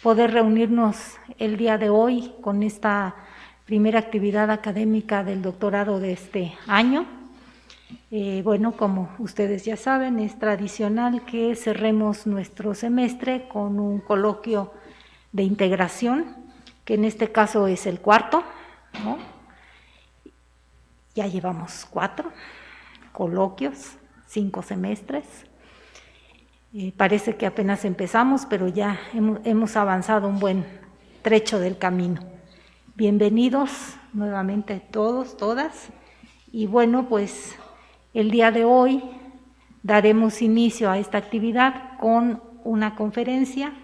poder reunirnos el día de hoy con esta primera actividad académica del doctorado de este año. Bueno, como ustedes ya saben, es tradicional que cerremos nuestro semestre con un coloquio de integración, que en este caso es el cuarto, ¿no? Ya llevamos 4 coloquios, 5 semestres. Parece que apenas empezamos, pero ya hemos avanzado un buen trecho del camino. Bienvenidos nuevamente todos, todas. Y bueno, pues el día de hoy daremos inicio a esta actividad con una conferencia.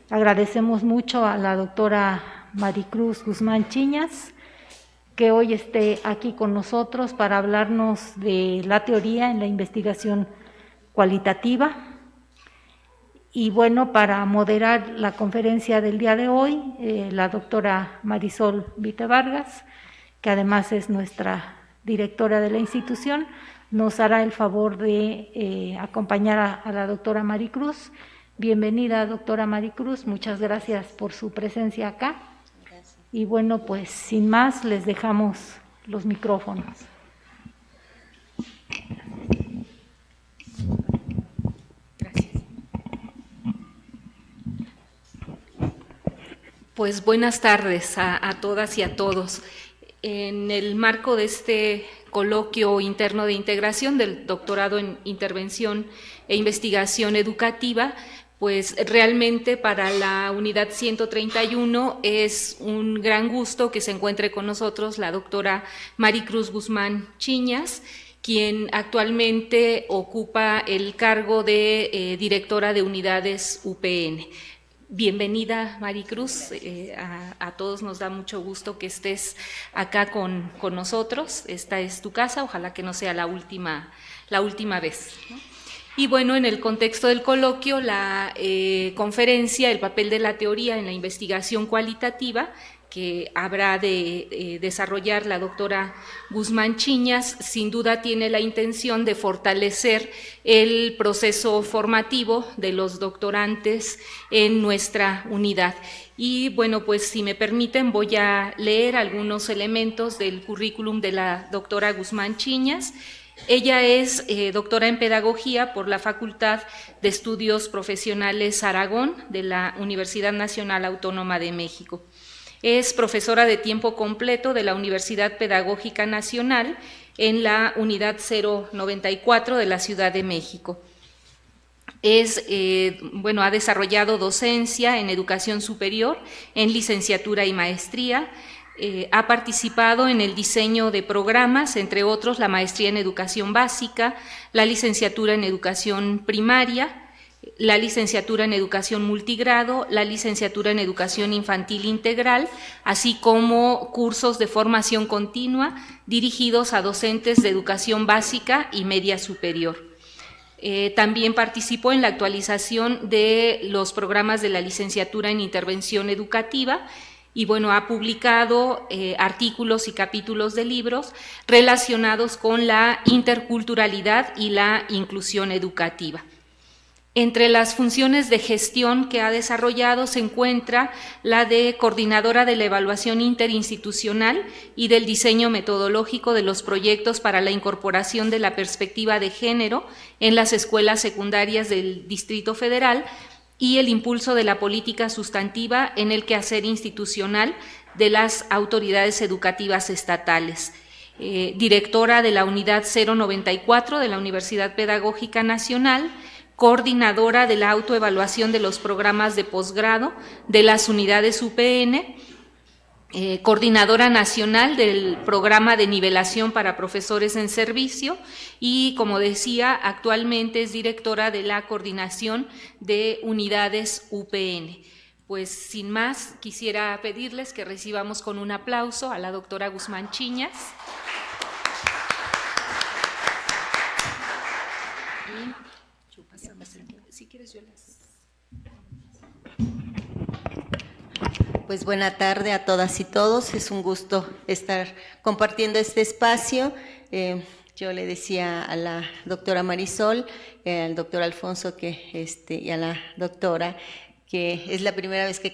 Agradecemos mucho a la doctora Maricruz Guzmán Chiñas, que hoy esté aquí con nosotros para hablarnos de la teoría en la investigación cualitativa. Y bueno, para moderar la conferencia del día de hoy, la doctora Marisol Vite Vargas, que además es nuestra directora de la institución, nos hará el favor de acompañar a la doctora Maricruz. Bienvenida, doctora Maricruz, muchas gracias por su presencia acá. Gracias. Y bueno, pues sin más, les dejamos los micrófonos. Pues buenas tardes a todas y a todos. En el marco de este coloquio interno de integración del doctorado en intervención e investigación educativa, pues realmente para la unidad 131 es un gran gusto que se encuentre con nosotros la doctora Maricruz Guzmán Chiñas, quien actualmente ocupa el cargo de directora de unidades UPN. Bienvenida, Maricruz, a todos nos da mucho gusto que estés acá con nosotros. Esta es tu casa, ojalá que no sea la última vez, ¿no? Y bueno, en el contexto del coloquio, la conferencia, el papel de la teoría en la investigación cualitativa, que habrá de desarrollar la doctora Guzmán Chiñas, sin duda tiene la intención de fortalecer el proceso formativo de los doctorantes en nuestra unidad. Y bueno, pues si me permiten voy a leer algunos elementos del currículum de la doctora Guzmán Chiñas. Ella es doctora en Pedagogía por la Facultad de Estudios Profesionales Aragón de la Universidad Nacional Autónoma de México. Es profesora de tiempo completo de la Universidad Pedagógica Nacional en la Unidad 094 de la Ciudad de México. Ha desarrollado docencia en educación superior, en licenciatura y maestría. Ha participado en el diseño de programas, entre otros la maestría en educación básica, la licenciatura en educación primaria, la licenciatura en educación multigrado, la licenciatura en educación infantil integral, así como cursos de formación continua dirigidos a docentes de educación básica y media superior. También participó en la actualización de los programas de la licenciatura en intervención educativa y bueno, ha publicado artículos y capítulos de libros relacionados con la interculturalidad y la inclusión educativa. Entre las funciones de gestión que ha desarrollado se encuentra la de coordinadora de la evaluación interinstitucional y del diseño metodológico de los proyectos para la incorporación de la perspectiva de género en las escuelas secundarias del Distrito Federal y el impulso de la política sustantiva en el quehacer institucional de las autoridades educativas estatales. Directora de la Unidad 094 de la Universidad Pedagógica Nacional, coordinadora de la autoevaluación de los programas de posgrado de las unidades UPN, coordinadora nacional del programa de nivelación para profesores en servicio y, como decía, actualmente es directora de la coordinación de unidades UPN. Pues sin más, quisiera pedirles que recibamos con un aplauso a la doctora Guzmán Chiñas. Si quieres yo las... Pues buena tarde a todas y todos, es un gusto estar compartiendo este espacio. Yo le decía a la doctora Marisol, al doctor Alfonso y a la doctora que es la primera vez que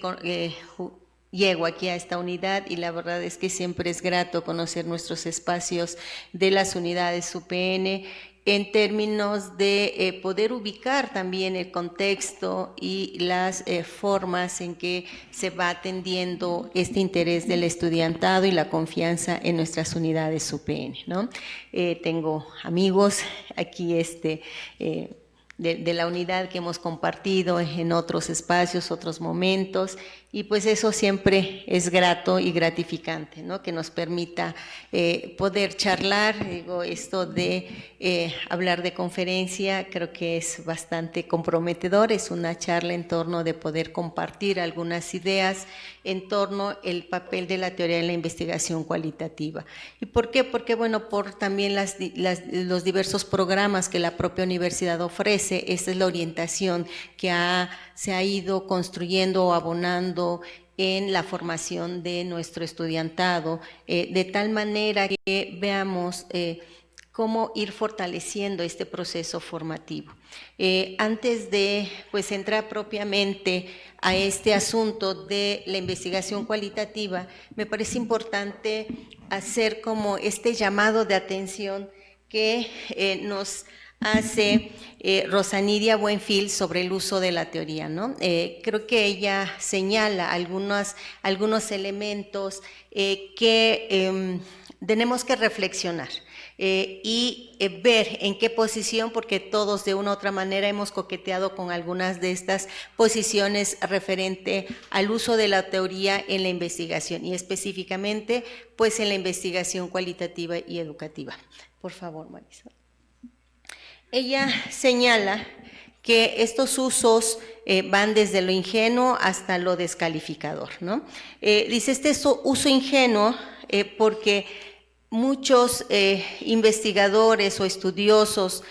llego aquí a esta unidad y la verdad es que siempre es grato conocer nuestros espacios de las unidades UPN en términos de poder ubicar también el contexto y las formas en que se va atendiendo este interés del estudiantado y la confianza en nuestras unidades UPN, ¿no? Tengo amigos aquí de la unidad que hemos compartido en otros espacios, otros momentos, y pues eso siempre es grato y gratificante, ¿no? Que nos permita poder charlar. Digo, esto de hablar de conferencia creo que es bastante comprometedor, es una charla en torno de poder compartir algunas ideas en torno al papel de la teoría en la investigación cualitativa. ¿Y por qué? Porque, bueno, por también los diversos programas que la propia universidad ofrece. Esta es la orientación que se ha ido construyendo o abonando en la formación de nuestro estudiantado, de tal manera que veamos cómo ir fortaleciendo este proceso formativo. Antes de pues entrar propiamente a este asunto de la investigación cualitativa, me parece importante hacer como este llamado de atención que nos hace Rosanidia Buenfil sobre el uso de la teoría, ¿no? Creo que ella señala algunos elementos que tenemos que reflexionar y ver en qué posición, porque todos de una u otra manera hemos coqueteado con algunas de estas posiciones referente al uso de la teoría en la investigación y específicamente pues en la investigación cualitativa y educativa. Por favor, Marisol. Ella señala que estos usos van desde lo ingenuo hasta lo descalificador, ¿no? Dice este uso ingenuo porque muchos investigadores o estudiosos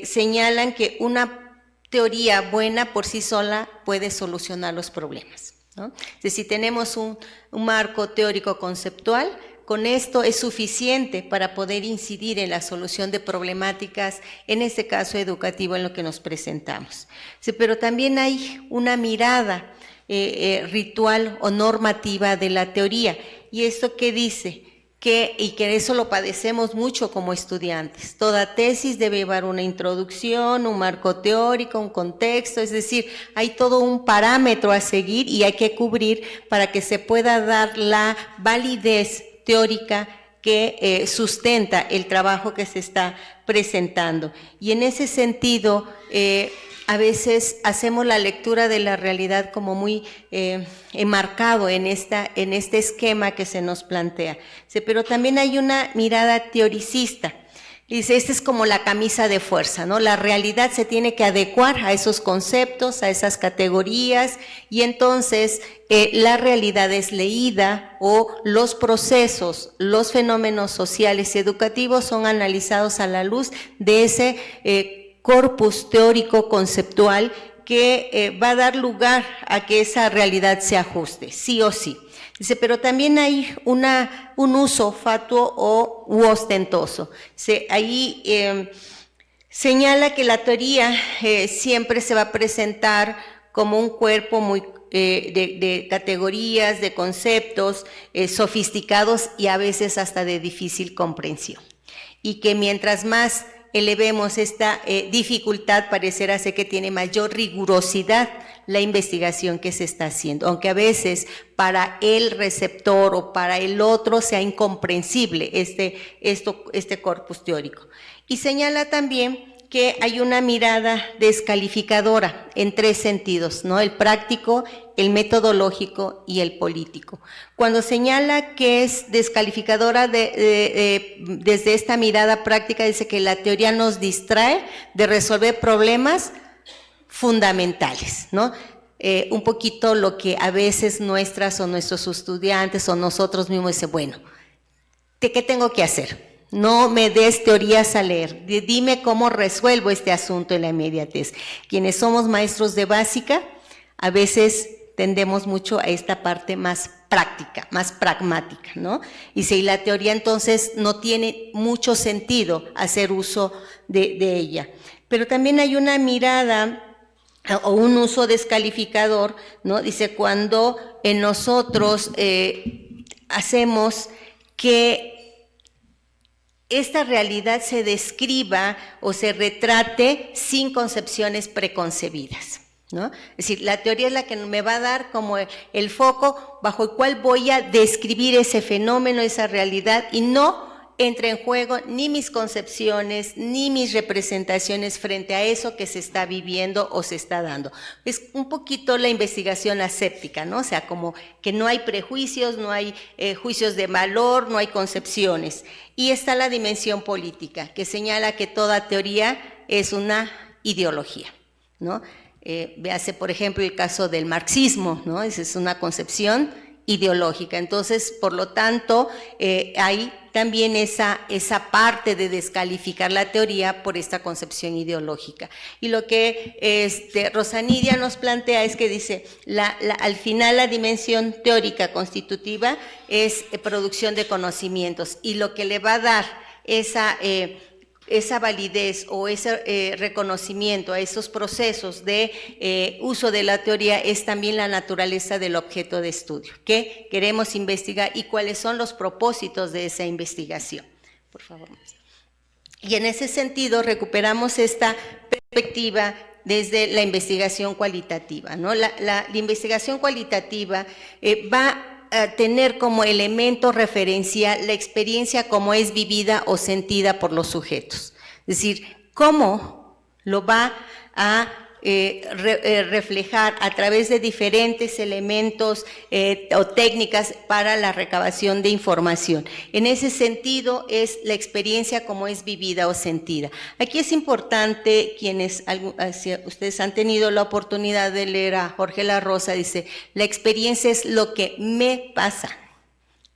señalan que una teoría buena por sí sola puede solucionar los problemas, ¿no? Entonces, si tenemos un marco teórico conceptual, con esto es suficiente para poder incidir en la solución de problemáticas, en este caso educativo, en lo que nos presentamos. Sí, pero también hay una mirada ritual o normativa de la teoría. ¿Y esto qué dice? Y que eso lo padecemos mucho como estudiantes. Toda tesis debe llevar una introducción, un marco teórico, un contexto, es decir, hay todo un parámetro a seguir y hay que cubrir para que se pueda dar la validez teórica que sustenta el trabajo que se está presentando. Y en ese sentido, a veces hacemos la lectura de la realidad como muy enmarcado en este esquema que se nos plantea. Pero también hay una mirada teoricista. Dice, esta es como la camisa de fuerza, ¿no? La realidad se tiene que adecuar a esos conceptos, a esas categorías, y entonces la realidad es leída o los procesos, los fenómenos sociales y educativos son analizados a la luz de ese corpus teórico conceptual que va a dar lugar a que esa realidad se ajuste, sí o sí. Dice, pero también hay un uso fatuo u ostentoso. Ahí señala que la teoría siempre se va a presentar como un cuerpo muy de categorías, de conceptos sofisticados y a veces hasta de difícil comprensión. Y que mientras más elevemos esta dificultad, parecerá ser que tiene mayor rigurosidad la investigación que se está haciendo, aunque a veces para el receptor o para el otro sea incomprensible este corpus teórico. Y señala también que hay una mirada descalificadora en tres sentidos, ¿no? El práctico, el metodológico y el político. Cuando señala que es descalificadora desde esta mirada práctica, dice que la teoría nos distrae de resolver problemas fundamentales, ¿no? Un poquito lo que a veces nuestras o nuestros estudiantes o nosotros mismos dicen, bueno, ¿qué tengo que hacer? No me des teorías a leer, dime cómo resuelvo este asunto en la inmediatez. Quienes somos maestros de básica, a veces tendemos mucho a esta parte más práctica, más pragmática, ¿no? Y si la teoría entonces no tiene mucho sentido hacer uso de ella. Pero también hay una mirada o un uso descalificador, ¿no? Dice, cuando nosotros hacemos que esta realidad se describa o se retrate sin concepciones preconcebidas, ¿no? Es decir, la teoría es la que me va a dar como el foco bajo el cual voy a describir ese fenómeno, esa realidad, y no entra en juego ni mis concepciones, ni mis representaciones frente a eso que se está viviendo o se está dando. Es un poquito la investigación aséptica, ¿no? O sea, como que no hay prejuicios, no hay juicios de valor, no hay concepciones. Y está la dimensión política, que señala que toda teoría es una ideología, ¿no? Véase, por ejemplo, el caso del marxismo, ¿no? Esa es una concepción ideológica. Entonces, por lo tanto, hay también esa parte de descalificar la teoría por esta concepción ideológica. Y lo que Rosa Nidia nos plantea es que dice, al final la dimensión teórica constitutiva es producción de conocimientos, y lo que le va a dar esa validez o ese reconocimiento a esos procesos de uso de la teoría es también la naturaleza del objeto de estudio que queremos investigar y cuáles son los propósitos de esa investigación. Por favor. Y en ese sentido recuperamos esta perspectiva desde la investigación cualitativa, ¿no? La investigación cualitativa va a tener como elemento referencial la experiencia como es vivida o sentida por los sujetos. Es decir, cómo lo va a reflejar a través de diferentes elementos o técnicas para la recabación de información. En ese sentido es la experiencia como es vivida o sentida. Aquí es importante, ustedes han tenido la oportunidad de leer a Jorge La Rosa, dice, la experiencia es lo que me pasa,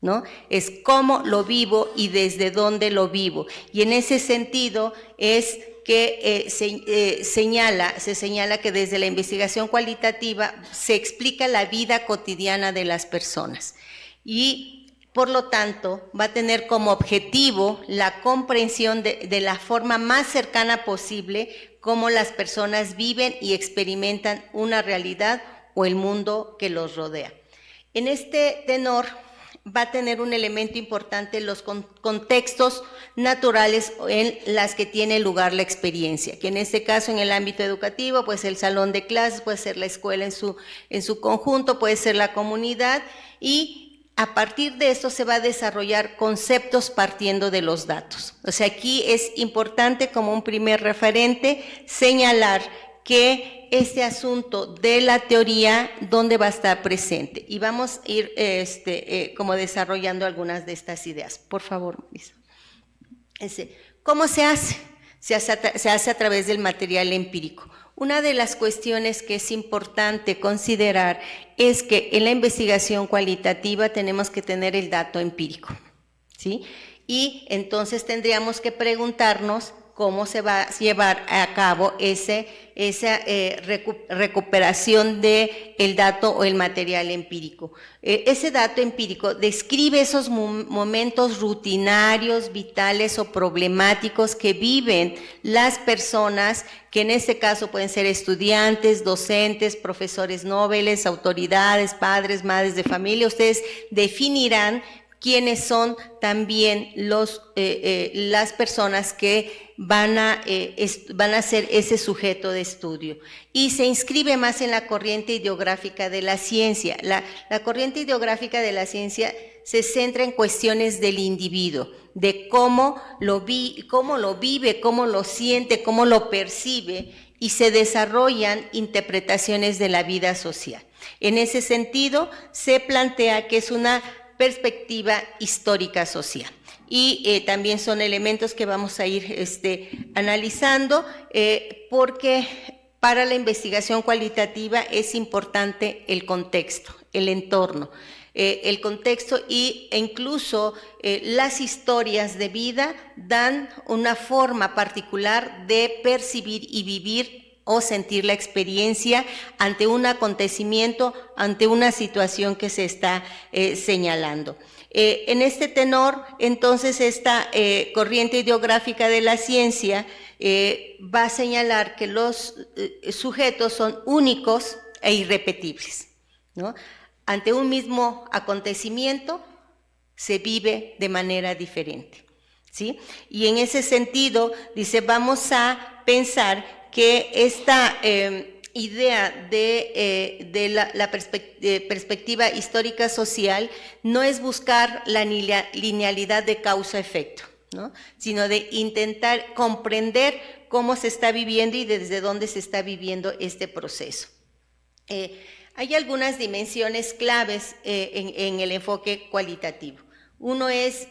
¿no? Es cómo lo vivo y desde dónde lo vivo. Y en ese sentido es que se señala que desde la investigación cualitativa se explica la vida cotidiana de las personas y por lo tanto va a tener como objetivo la comprensión de la forma más cercana posible cómo las personas viven y experimentan una realidad o el mundo que los rodea. En este tenor va a tener un elemento importante los contextos naturales en las que tiene lugar la experiencia, que en este caso en el ámbito educativo pues el salón de clases, puede ser la escuela en su conjunto, puede ser la comunidad, y a partir de esto se va a desarrollar conceptos partiendo de los datos. O sea, aquí es importante como un primer referente señalar que este asunto de la teoría, ¿dónde va a estar presente? Y vamos a ir como desarrollando algunas de estas ideas. Por favor, Marisa. ¿Cómo se hace? Se hace a través del material empírico. Una de las cuestiones que es importante considerar es que en la investigación cualitativa tenemos que tener el dato empírico, ¿sí? Y entonces tendríamos que preguntarnos cómo se va a llevar a cabo esa recuperación del dato o el material empírico. Ese dato empírico describe esos momentos rutinarios, vitales o problemáticos que viven las personas, que en este caso pueden ser estudiantes, docentes, profesores nobles, autoridades, padres, madres de familia. Ustedes definirán quiénes son también las personas que van a ser ese sujeto de estudio. Y se inscribe más en la corriente ideográfica de la ciencia. La corriente ideográfica de la ciencia se centra en cuestiones del individuo, de cómo lo vive, cómo lo siente, cómo lo percibe, y se desarrollan interpretaciones de la vida social. En ese sentido, se plantea que es una perspectiva histórica social. Y también son elementos que vamos a ir analizando porque para la investigación cualitativa es importante el contexto, el entorno, el contexto e incluso las historias de vida dan una forma particular de percibir y vivir o sentir la experiencia ante un acontecimiento, ante una situación que se está señalando. En este tenor, entonces, esta corriente ideográfica de la ciencia va a señalar que los sujetos son únicos e irrepetibles, ¿no? Ante un mismo acontecimiento se vive de manera diferente, ¿sí? Y en ese sentido, dice, vamos a pensar que esta idea de la perspectiva histórica social no es buscar la linealidad de causa-efecto, ¿no? Sino de intentar comprender cómo se está viviendo y desde dónde se está viviendo este proceso. Hay algunas dimensiones claves en el enfoque cualitativo. Uno es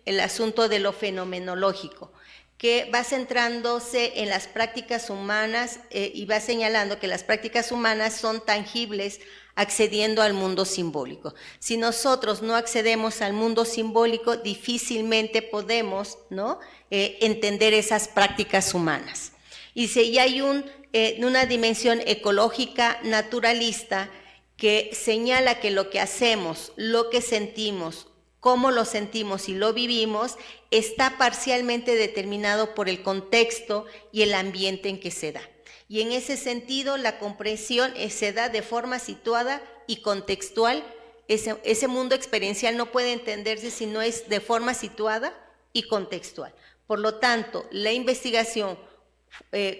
el asunto de lo fenomenológico, que va centrándose en las prácticas humanas y va señalando que las prácticas humanas son tangibles accediendo al mundo simbólico. Si nosotros no accedemos al mundo simbólico, difícilmente podemos, ¿no?, entender esas prácticas humanas. Y si hay una dimensión ecológica naturalista que señala que lo que hacemos, lo que sentimos, cómo lo sentimos y lo vivimos, está parcialmente determinado por el contexto y el ambiente en que se da. Y en ese sentido, la comprensión se da de forma situada y contextual. Ese mundo experiencial no puede entenderse si no es de forma situada y contextual. Por lo tanto, la investigación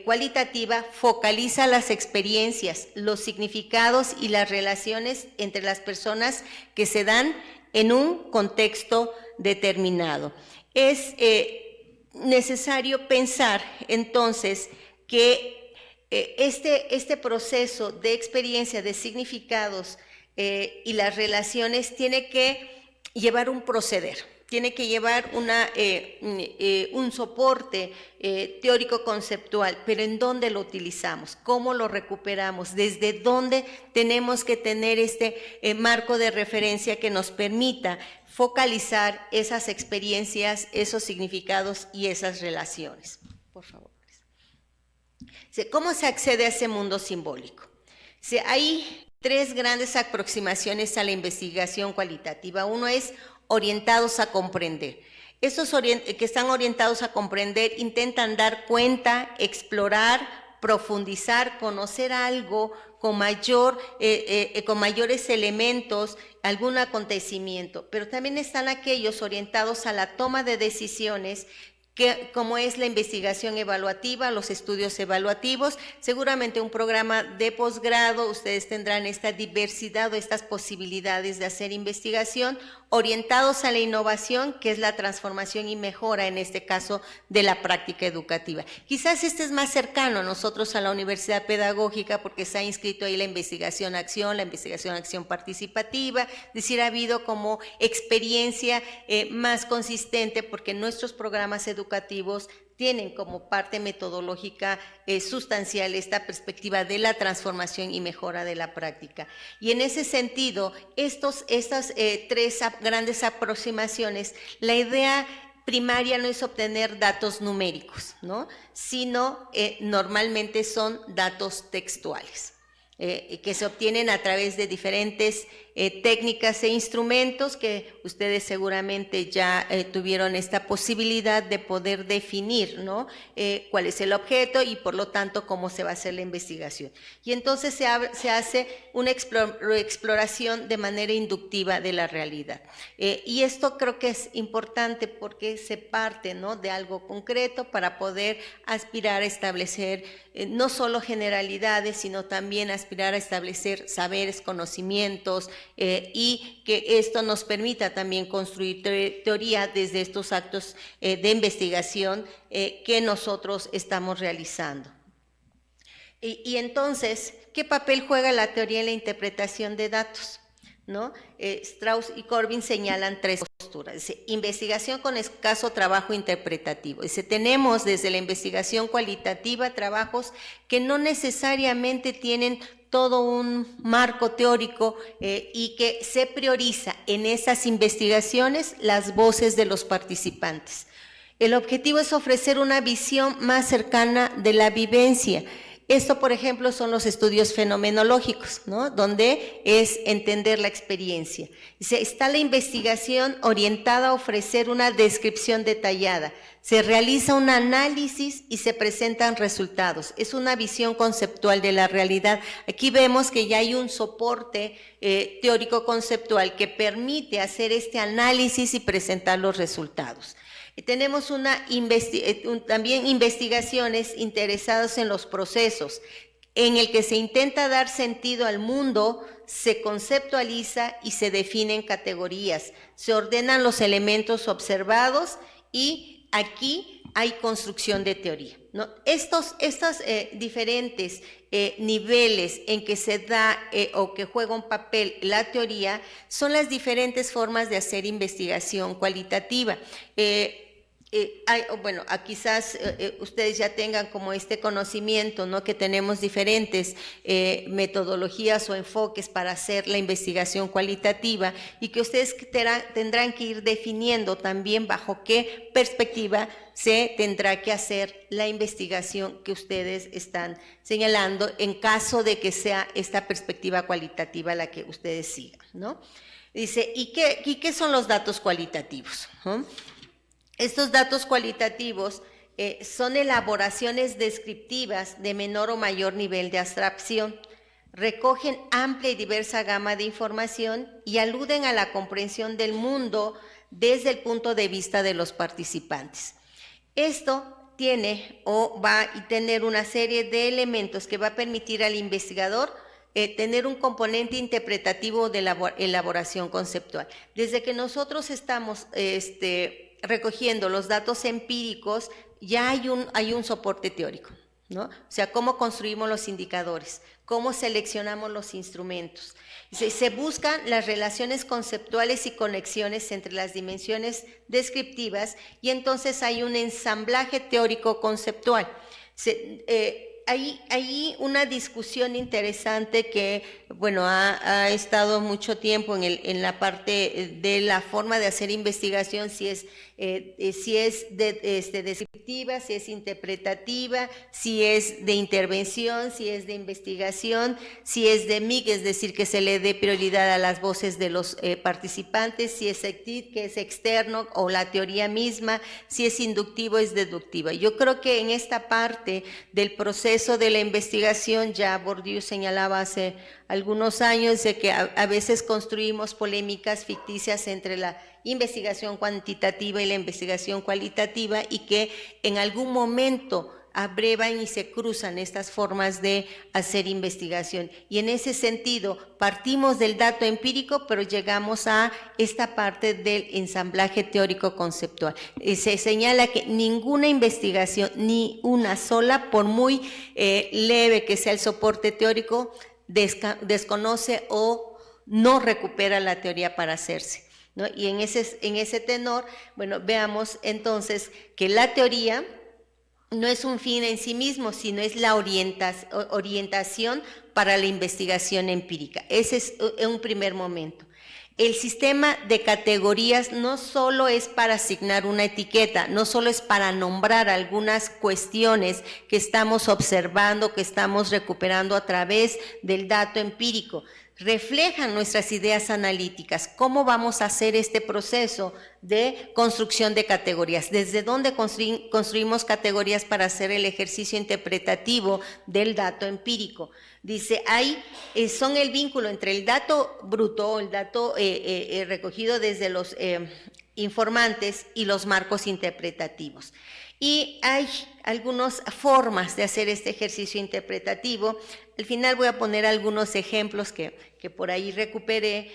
cualitativa focaliza las experiencias, los significados y las relaciones entre las personas que se dan en un contexto determinado. Es necesario pensar entonces que este proceso de experiencia, de significados y las relaciones tiene que llevar un proceder, tiene que llevar un soporte teórico-conceptual, pero ¿en dónde lo utilizamos? ¿Cómo lo recuperamos? ¿Desde dónde tenemos que tener este marco de referencia que nos permita focalizar esas experiencias, esos significados y esas relaciones? Por favor. ¿Cómo se accede a ese mundo simbólico? Hay tres grandes aproximaciones a la investigación cualitativa. Uno es orientados a comprender. Estos que están orientados a comprender intentan dar cuenta, explorar, profundizar, conocer algo con mayores elementos, algún acontecimiento, pero también están aquellos orientados a la toma de decisiones, como es la investigación evaluativa, los estudios evaluativos. Seguramente un programa de posgrado, ustedes tendrán esta diversidad o estas posibilidades de hacer investigación, orientados a la innovación, que es la transformación y mejora, en este caso, de la práctica educativa. Quizás este es más cercano a nosotros, a la Universidad Pedagógica, porque se ha inscrito ahí la investigación-acción, la investigación-acción participativa, es decir, ha habido como experiencia más consistente, porque nuestros programas educativos tienen como parte metodológica sustancial esta perspectiva de la transformación y mejora de la práctica. Y en ese sentido, estas tres grandes aproximaciones, la idea primaria no es obtener datos numéricos, ¿no?, sino normalmente son datos textuales, que se obtienen a través de diferentes técnicas e instrumentos que ustedes seguramente ya tuvieron esta posibilidad de poder definir, ¿no?, cuál es el objeto y por lo tanto cómo se va a hacer la investigación. Y entonces se hace una exploración de manera inductiva de la realidad. Y esto creo que es importante porque se parte, ¿no?, de algo concreto para poder aspirar a establecer no solo generalidades, sino también aspirar a establecer saberes, conocimientos, y que esto nos permita también construir teoría desde estos actos de investigación que nosotros estamos realizando. Y entonces, ¿qué papel juega la teoría en la interpretación de datos? ¿No? Strauss y Corbin señalan tres posturas. Dice, investigación con escaso trabajo interpretativo. Dice, tenemos desde la investigación cualitativa trabajos que no necesariamente tienen todo un marco teórico y que se prioriza en esas investigaciones las voces de los participantes. El objetivo es ofrecer una visión más cercana de la vivencia. Esto, por ejemplo, son los estudios fenomenológicos, ¿no? Donde es entender la experiencia. Dice, está la investigación orientada a ofrecer una descripción detallada. Se realiza un análisis y se presentan resultados. Es una visión conceptual de la realidad. Aquí vemos que ya hay un soporte teórico-conceptual que permite hacer este análisis y presentar los resultados. Tenemos también investigaciones interesadas en los procesos, en el que se intenta dar sentido al mundo, se conceptualiza y se definen categorías, se ordenan los elementos observados y aquí hay construcción de teoría, ¿no? Estos diferentes niveles en que se da o que juega un papel la teoría son las diferentes formas de hacer investigación cualitativa. Quizás ustedes ya tengan como este conocimiento, ¿no? Que tenemos diferentes metodologías o enfoques para hacer la investigación cualitativa y que ustedes tendrán que ir definiendo también bajo qué perspectiva se tendrá que hacer la investigación que ustedes están señalando en caso de que sea esta perspectiva cualitativa la que ustedes sigan, ¿no? Dice, ¿y qué son los datos cualitativos? ¿No? Estos datos cualitativos son elaboraciones descriptivas de menor o mayor nivel de abstracción, recogen amplia y diversa gama de información y aluden a la comprensión del mundo desde el punto de vista de los participantes. Esto tiene o va a tener una serie de elementos que va a permitir al investigador tener un componente interpretativo de elaboración conceptual. Desde que nosotros estamos recogiendo los datos empíricos, ya hay un soporte teórico, ¿no? O sea, cómo construimos los indicadores, cómo seleccionamos los instrumentos. Se buscan las relaciones conceptuales y conexiones entre las dimensiones descriptivas y entonces hay un ensamblaje teórico conceptual. Hay una discusión interesante que, bueno, ha estado mucho tiempo en la parte de la forma de hacer investigación, si es descriptiva, si es interpretativa, si es de intervención, si es de investigación, si es de MIC, es decir, que se le dé prioridad a las voces de los participantes, si es ECTIT, que es externo, o la teoría misma, si es inductivo, es deductiva. Yo creo que en esta parte del proceso de la investigación, ya Bourdieu señalaba hace algunos años de que a veces construimos polémicas ficticias entre la investigación cuantitativa y la investigación cualitativa y que en algún momento abrevan y se cruzan estas formas de hacer investigación. Y en ese sentido, partimos del dato empírico, pero llegamos a esta parte del ensamblaje teórico-conceptual. Se señala que ninguna investigación, ni una sola, por muy leve que sea el soporte teórico, desconoce o no recupera la teoría para hacerse, ¿no? Y en ese tenor, bueno, veamos entonces que la teoría no es un fin en sí mismo, sino es la orientación para la investigación empírica. Ese es un primer momento. El sistema de categorías no solo es para asignar una etiqueta, no solo es para nombrar algunas cuestiones que estamos observando, que estamos recuperando a través del dato empírico. Reflejan nuestras ideas analíticas. ¿Cómo vamos a hacer este proceso de construcción de categorías? ¿Desde dónde construimos categorías para hacer el ejercicio interpretativo del dato empírico? Dice, son el vínculo entre el dato bruto, el dato recogido desde los informantes y los marcos interpretativos. Y hay algunas formas de hacer este ejercicio interpretativo. Al final voy a poner algunos ejemplos que por ahí recuperé.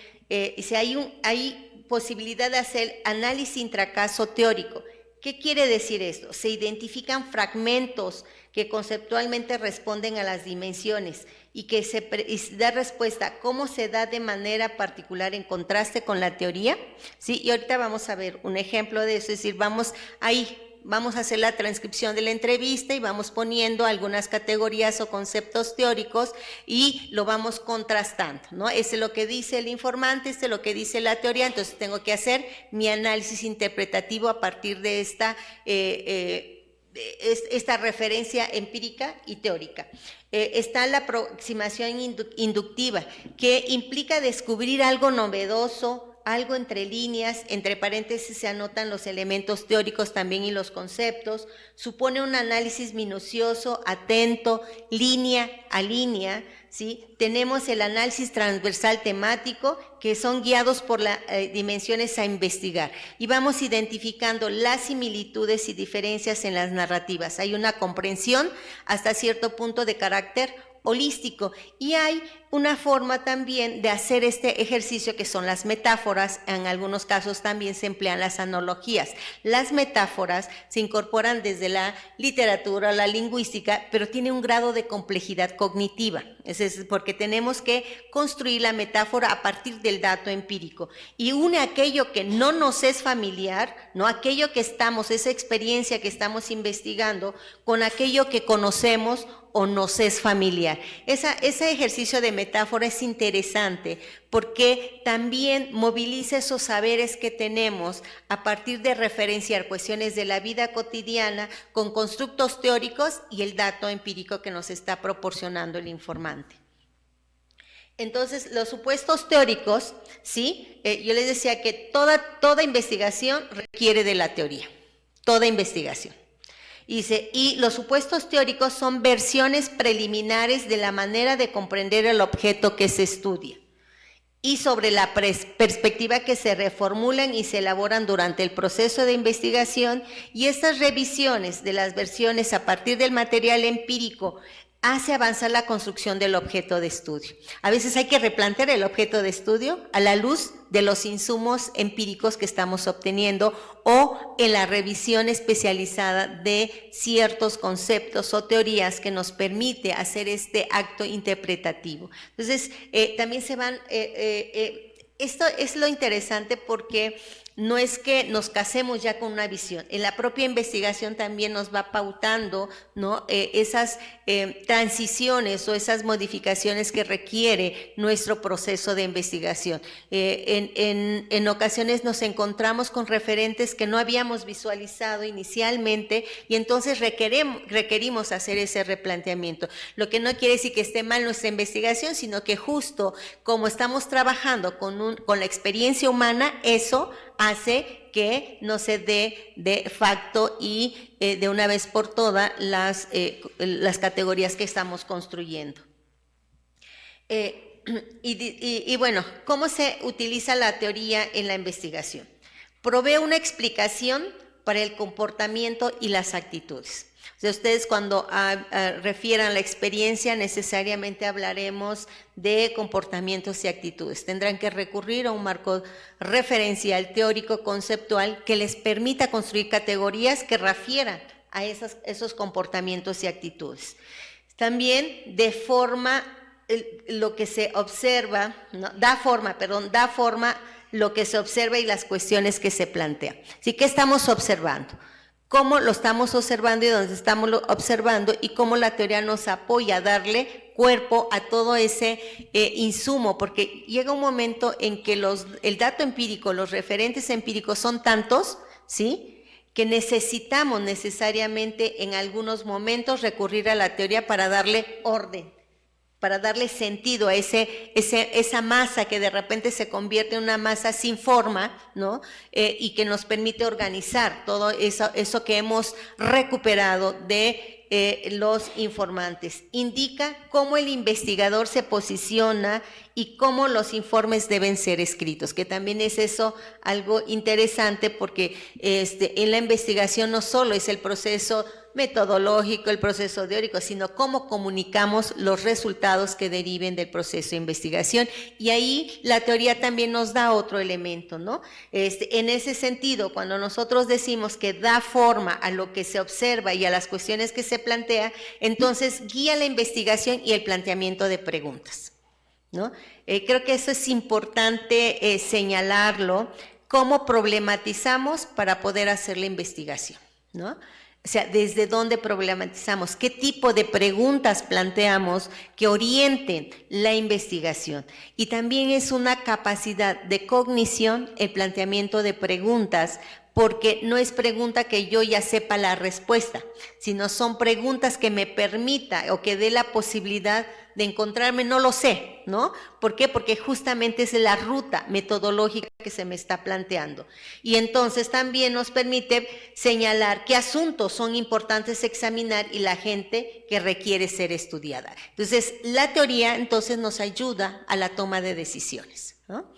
Dice, hay posibilidad de hacer análisis intracaso teórico. ¿Qué quiere decir esto? Se identifican fragmentos que conceptualmente responden a las dimensiones y que se da respuesta a cómo se da de manera particular en contraste con la teoría, ¿sí? Y ahorita vamos a ver un ejemplo de eso, es decir, vamos a hacer la transcripción de la entrevista y vamos poniendo algunas categorías o conceptos teóricos y lo vamos contrastando, ¿no? Este es lo que dice el informante, este es lo que dice la teoría, entonces tengo que hacer mi análisis interpretativo a partir de esta esta referencia empírica y teórica. Está la aproximación inductiva, que implica descubrir algo novedoso, algo entre líneas, entre paréntesis se anotan los elementos teóricos también y los conceptos, supone un análisis minucioso, atento, línea a línea, ¿sí? Tenemos el análisis transversal temático, que son guiados por las dimensiones a investigar, y vamos identificando las similitudes y diferencias en las narrativas. Hay una comprensión hasta cierto punto de carácter holístico, y hay una forma también de hacer este ejercicio que son las metáforas. En algunos casos también se emplean las analogías. Las metáforas se incorporan desde la literatura, la lingüística, pero tiene un grado de complejidad cognitiva. Es porque tenemos que construir la metáfora a partir del dato empírico, y une aquello que no nos es familiar, no aquello que estamos, esa experiencia que estamos investigando, con aquello que conocemos o nos es familiar. Ese ejercicio de metáfora es interesante porque también moviliza esos saberes que tenemos a partir de referenciar cuestiones de la vida cotidiana con constructos teóricos y el dato empírico que nos está proporcionando el informante. Entonces, los supuestos teóricos, ¿sí? Yo les decía que toda investigación requiere de la teoría, toda investigación. Y los supuestos teóricos son versiones preliminares de la manera de comprender el objeto que se estudia y sobre la perspectiva que se reformulan y se elaboran durante el proceso de investigación, y estas revisiones de las versiones a partir del material empírico hace avanzar la construcción del objeto de estudio. A veces hay que replantear el objeto de estudio a la luz de los insumos empíricos que estamos obteniendo o en la revisión especializada de ciertos conceptos o teorías que nos permite hacer este acto interpretativo. Entonces, también se van... esto es lo interesante porque no es que nos casemos ya con una visión. En la propia investigación también nos va pautando, ¿no? Esas transiciones o esas modificaciones que requiere nuestro proceso de investigación. En ocasiones nos encontramos con referentes que no habíamos visualizado inicialmente, y entonces requerimos hacer ese replanteamiento. Lo que no quiere decir que esté mal nuestra investigación, sino que justo como estamos trabajando con la experiencia humana, eso hace que no se dé de facto y de una vez por todas las categorías que estamos construyendo. Y bueno, ¿cómo se utiliza la teoría en la investigación? Provee una explicación para el comportamiento y las actitudes. O sea, ustedes cuando refieran la experiencia, necesariamente hablaremos de comportamientos y actitudes. Tendrán que recurrir a un marco referencial, teórico, conceptual, que les permita construir categorías que refieran a esos comportamientos y actitudes. También de forma, lo que se observa, ¿no? da forma lo que se observa y las cuestiones que se plantean. Así que estamos observando. Cómo lo estamos observando y dónde estamos observando, y cómo la teoría nos apoya a darle cuerpo a todo ese insumo, porque llega un momento en que el dato empírico, los referentes empíricos son tantos, ¿sí?, que necesitamos necesariamente en algunos momentos recurrir a la teoría para darle orden, para darle sentido a esa masa que de repente se convierte en una masa sin forma, ¿no? Y que nos permite organizar todo eso que hemos recuperado de los informantes. Indica cómo el investigador se posiciona y cómo los informes deben ser escritos, que también es eso algo interesante, porque en la investigación no solo es el proceso metodológico, el proceso teórico, sino cómo comunicamos los resultados que deriven del proceso de investigación. Y ahí la teoría también nos da otro elemento, ¿no? En ese sentido, cuando nosotros decimos que da forma a lo que se observa y a las cuestiones que se plantea, entonces guía la investigación y el planteamiento de preguntas, ¿no? Creo que eso es importante señalarlo, cómo problematizamos para poder hacer la investigación, ¿no? sea, desde dónde problematizamos, qué tipo de preguntas planteamos que orienten la investigación. Y también es una capacidad de cognición el planteamiento de preguntas, porque no es pregunta que yo ya sepa la respuesta, sino son preguntas que me permita o que dé la posibilidad de encontrarme, no lo sé, ¿no? ¿Por qué? Porque justamente es la ruta metodológica que se me está planteando. Y entonces también nos permite señalar qué asuntos son importantes examinar y la gente que requiere ser estudiada. Entonces, la teoría entonces nos ayuda a la toma de decisiones, ¿no?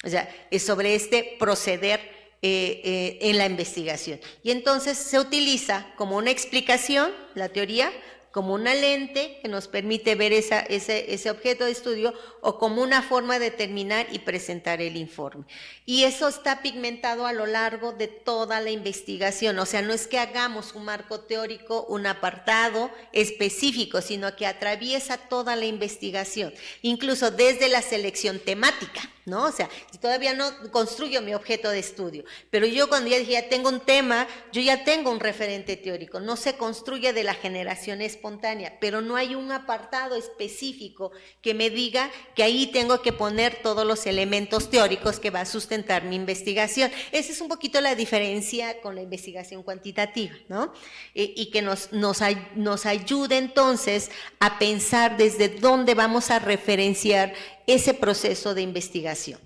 O sea, es sobre este proceder en la investigación. Y entonces se utiliza como una explicación, la teoría, como una lente que nos permite ver ese objeto de estudio o como una forma de determinar y presentar el informe. Y eso está pigmentado a lo largo de toda la investigación, o sea, no es que hagamos un marco teórico, un apartado específico, sino que atraviesa toda la investigación, incluso desde la selección temática, ¿no? O sea, todavía no construyo mi objeto de estudio, pero yo cuando ya dije, ya tengo un tema, yo ya tengo un referente teórico, no se construye de la generación espontánea, pero no hay un apartado específico que me diga que ahí tengo que poner todos los elementos teóricos que va a sustentar mi investigación. Esa es un poquito la diferencia con la investigación cuantitativa, ¿no? Y que nos ayude entonces a pensar desde dónde vamos a referenciar ese proceso de investigación.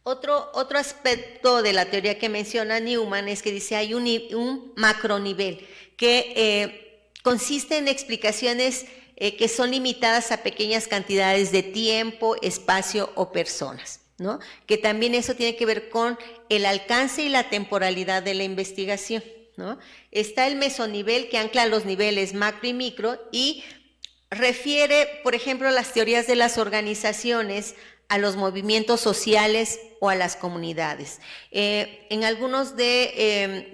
Otro aspecto de la teoría que menciona Newman es que dice hay un macronivel que consiste en explicaciones que son limitadas a pequeñas cantidades de tiempo, espacio o personas, ¿no? Que también eso tiene que ver con el alcance y la temporalidad de la investigación, ¿no? Está el mesonivel que ancla los niveles macro y micro y refiere, por ejemplo, a las teorías de las organizaciones, a los movimientos sociales o a las comunidades. En algunos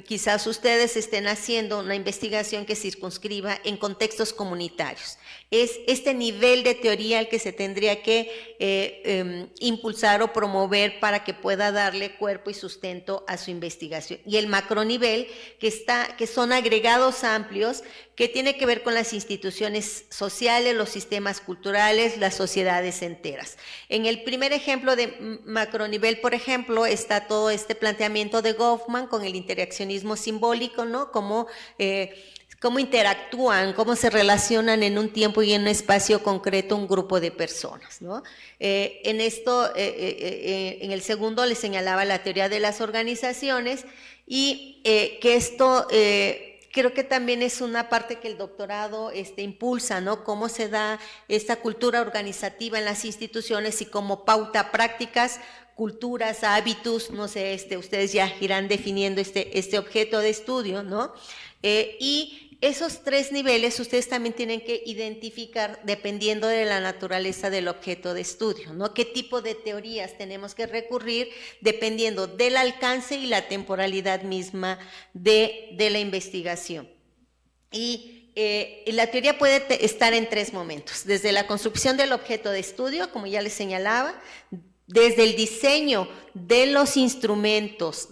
quizás ustedes estén haciendo una investigación que circunscriba en contextos comunitarios. Es este nivel de teoría el que se tendría que impulsar o promover para que pueda darle cuerpo y sustento a su investigación. Y el macronivel, que son agregados amplios, que tiene que ver con las instituciones sociales, los sistemas culturales, las sociedades enteras. En el primer ejemplo de macronivel, por ejemplo, está todo este planteamiento de Goffman con el interaccionismo simbólico, ¿no? Cómo interactúan, cómo se relacionan en un tiempo y en un espacio concreto un grupo de personas, ¿no? En el segundo le señalaba la teoría de las organizaciones y que esto creo que también es una parte que el doctorado impulsa, ¿no? Cómo se da esta cultura organizativa en las instituciones y cómo pauta prácticas, culturas, hábitos, no sé, ustedes ya irán definiendo este objeto de estudio, ¿no? Y esos tres niveles ustedes también tienen que identificar dependiendo de la naturaleza del objeto de estudio, ¿no? Qué tipo de teorías tenemos que recurrir dependiendo del alcance y la temporalidad misma de la investigación. Y la teoría puede estar en tres momentos, desde la construcción del objeto de estudio, como ya les señalaba, desde el diseño de los instrumentos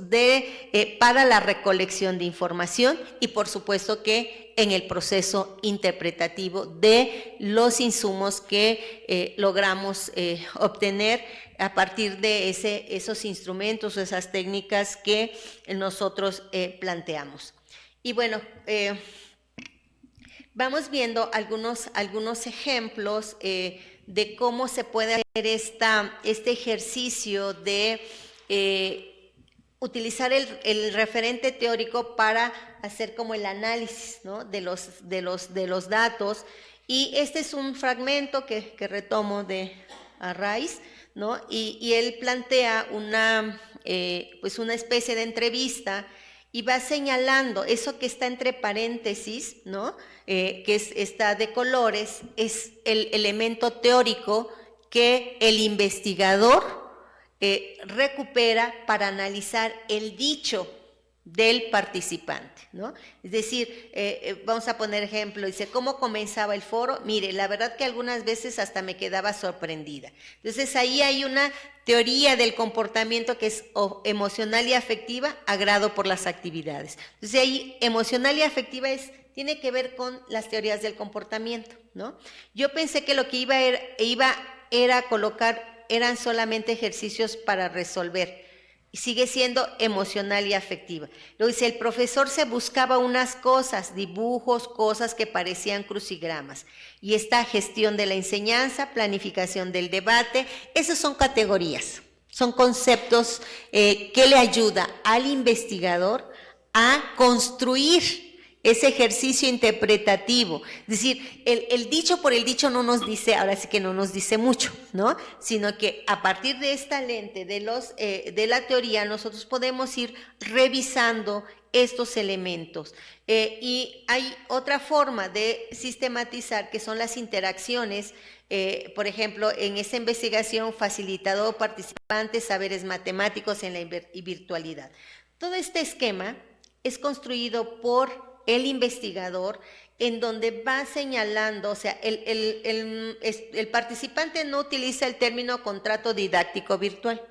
para la recolección de información y por supuesto que en el proceso interpretativo de los insumos que logramos obtener a partir de esos instrumentos o esas técnicas que nosotros planteamos. Y bueno, vamos viendo algunos ejemplos de cómo se puede hacer este ejercicio de utilizar el referente teórico para hacer como el análisis, ¿no? de los datos. Y este es un fragmento que retomo de Arraiz, ¿no? Y él plantea una especie de entrevista y va señalando eso que está entre paréntesis, ¿no? Que está de colores, es el elemento teórico que el investigador recupera para analizar el dicho del participante, ¿no? Es decir, vamos a poner ejemplo, dice, ¿cómo comenzaba el foro? Mire, la verdad que algunas veces hasta me quedaba sorprendida. Entonces ahí hay una teoría del comportamiento que es emocional y afectiva, agrado por las actividades. Entonces ahí emocional y afectiva tiene que ver con las teorías del comportamiento, ¿no? Yo pensé que lo que iba era colocar, eran solamente ejercicios para resolver, sigue siendo emocional y afectiva. Luego dice, el profesor se buscaba unas cosas, dibujos, cosas que parecían crucigramas. Y esta gestión de la enseñanza, planificación del debate, esas son categorías, son conceptos que le ayuda al investigador a construir ese ejercicio interpretativo. Es decir, el dicho por el dicho no nos dice, ahora sí que no nos dice mucho, ¿no? Sino que a partir de esta lente de la teoría nosotros podemos ir revisando estos elementos. Y hay otra forma de sistematizar que son las interacciones, por ejemplo, en esta investigación, facilitador, participante, saberes matemáticos en la virtualidad. Todo este esquema es construido por el investigador, en donde va señalando, o sea, el participante no utiliza el término contrato didáctico virtual,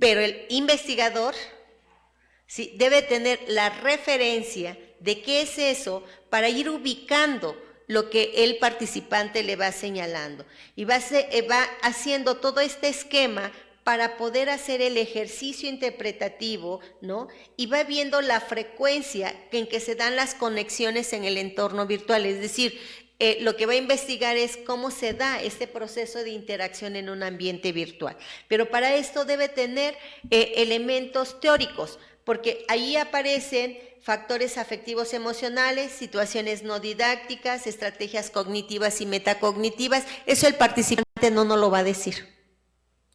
pero el investigador sí debe tener la referencia de qué es eso para ir ubicando lo que el participante le va señalando y va haciendo todo este esquema para poder hacer el ejercicio interpretativo, ¿no? Y va viendo la frecuencia en que se dan las conexiones en el entorno virtual, es decir, lo que va a investigar es cómo se da este proceso de interacción en un ambiente virtual. Pero para esto debe tener elementos teóricos, porque ahí aparecen factores afectivos emocionales, situaciones no didácticas, estrategias cognitivas y metacognitivas. Eso el participante no nos lo va a decir,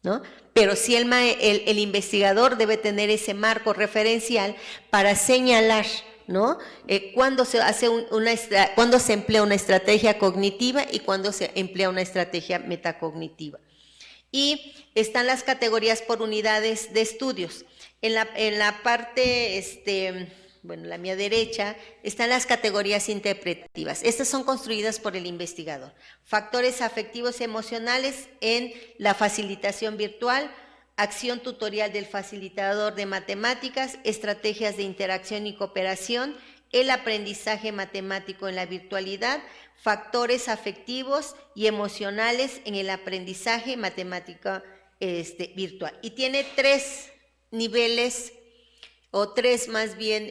¿no? Pero sí el investigador debe tener ese marco referencial para señalar, ¿no? Cuándo se emplea una estrategia cognitiva y cuándo se emplea una estrategia metacognitiva. Y están las categorías por unidades de estudios. En la parte, bueno, la mía derecha, están las categorías interpretativas. Estas son construidas por el investigador. Factores afectivos emocionales en la facilitación virtual, acción tutorial del facilitador de matemáticas, estrategias de interacción y cooperación, el aprendizaje matemático en la virtualidad, factores afectivos y emocionales en el aprendizaje matemático virtual. Y tiene 3 niveles o 3 más bien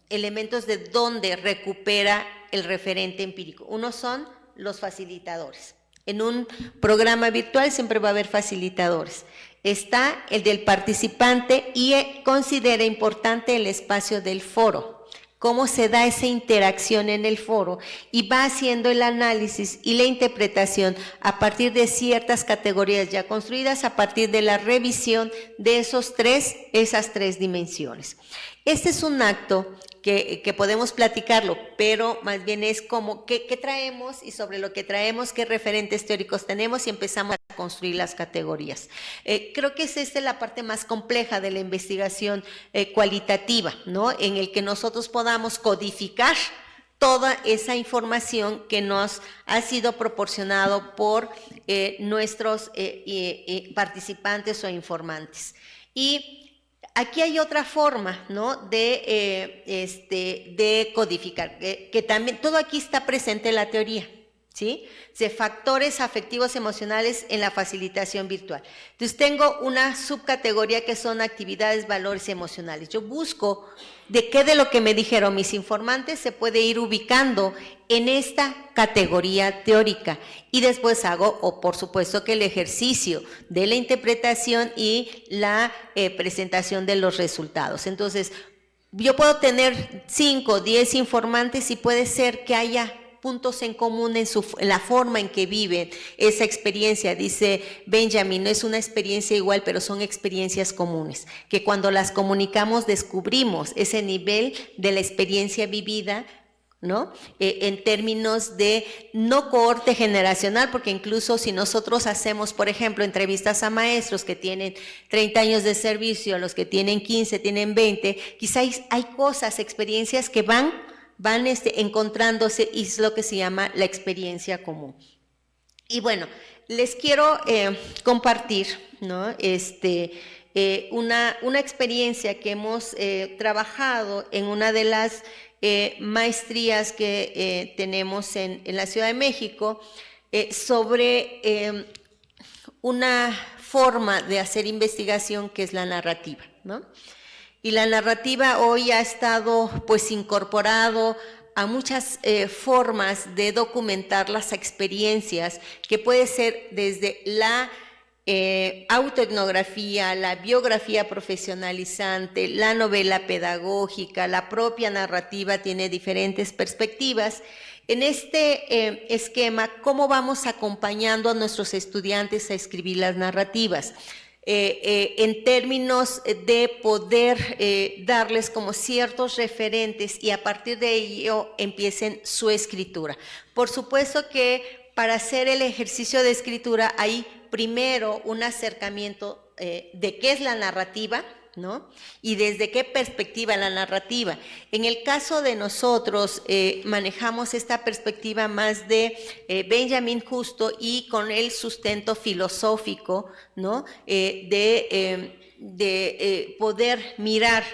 elementos de donde recupera el referente empírico. Uno son los facilitadores. En un programa virtual siempre va a haber facilitadores. Está el del participante y considera importante el espacio del foro, cómo se da esa interacción en el foro y va haciendo el análisis y la interpretación a partir de ciertas categorías ya construidas, a partir de la revisión de esas 3 dimensiones. Este es un acto que podemos platicarlo, pero más bien es como qué traemos y sobre lo que traemos, qué referentes teóricos tenemos y empezamos a construir las categorías. Creo que es la parte más compleja de la investigación cualitativa, ¿no? En el que nosotros podamos codificar toda esa información que nos ha sido proporcionado por nuestros participantes o informantes. Y aquí hay otra forma, ¿no? de codificar, que también todo aquí está presente en la teoría, ¿sí? De factores afectivos emocionales en la facilitación virtual. Entonces tengo una subcategoría que son actividades, valores emocionales. Yo busco de qué de lo que me dijeron mis informantes se puede ir ubicando en esta categoría teórica y después hago, o por supuesto que el ejercicio de la interpretación y la presentación de los resultados. Entonces, yo puedo tener 5 o 10 informantes y puede ser que haya puntos en común en la forma en que viven esa experiencia. Dice Benjamin, no es una experiencia igual, pero son experiencias comunes, que cuando las comunicamos descubrimos ese nivel de la experiencia vivida ¿no? En términos de no cohorte generacional, porque incluso si nosotros hacemos, por ejemplo, entrevistas a maestros que tienen 30 años de servicio, los que tienen 15, tienen 20, quizás hay cosas, experiencias que van encontrándose, y es lo que se llama la experiencia común. Y bueno, les quiero compartir, ¿no? Una experiencia que hemos trabajado en una de las maestrías que tenemos en la Ciudad de México sobre una forma de hacer investigación que es la narrativa, ¿no? Y la narrativa hoy ha estado pues incorporado a muchas formas de documentar las experiencias, que puede ser desde la autoetnografía, la biografía profesionalizante, la novela pedagógica, la propia narrativa tiene diferentes perspectivas. En este esquema, ¿cómo vamos acompañando a nuestros estudiantes a escribir las narrativas? En términos de poder darles como ciertos referentes y a partir de ello empiecen su escritura. Por supuesto que para hacer el ejercicio de escritura hay primero un acercamiento de qué es la narrativa, ¿no? Y desde qué perspectiva la narrativa. En el caso de nosotros manejamos esta perspectiva más de Benjamin Justo y con el sustento filosófico, ¿no? De poder mirar.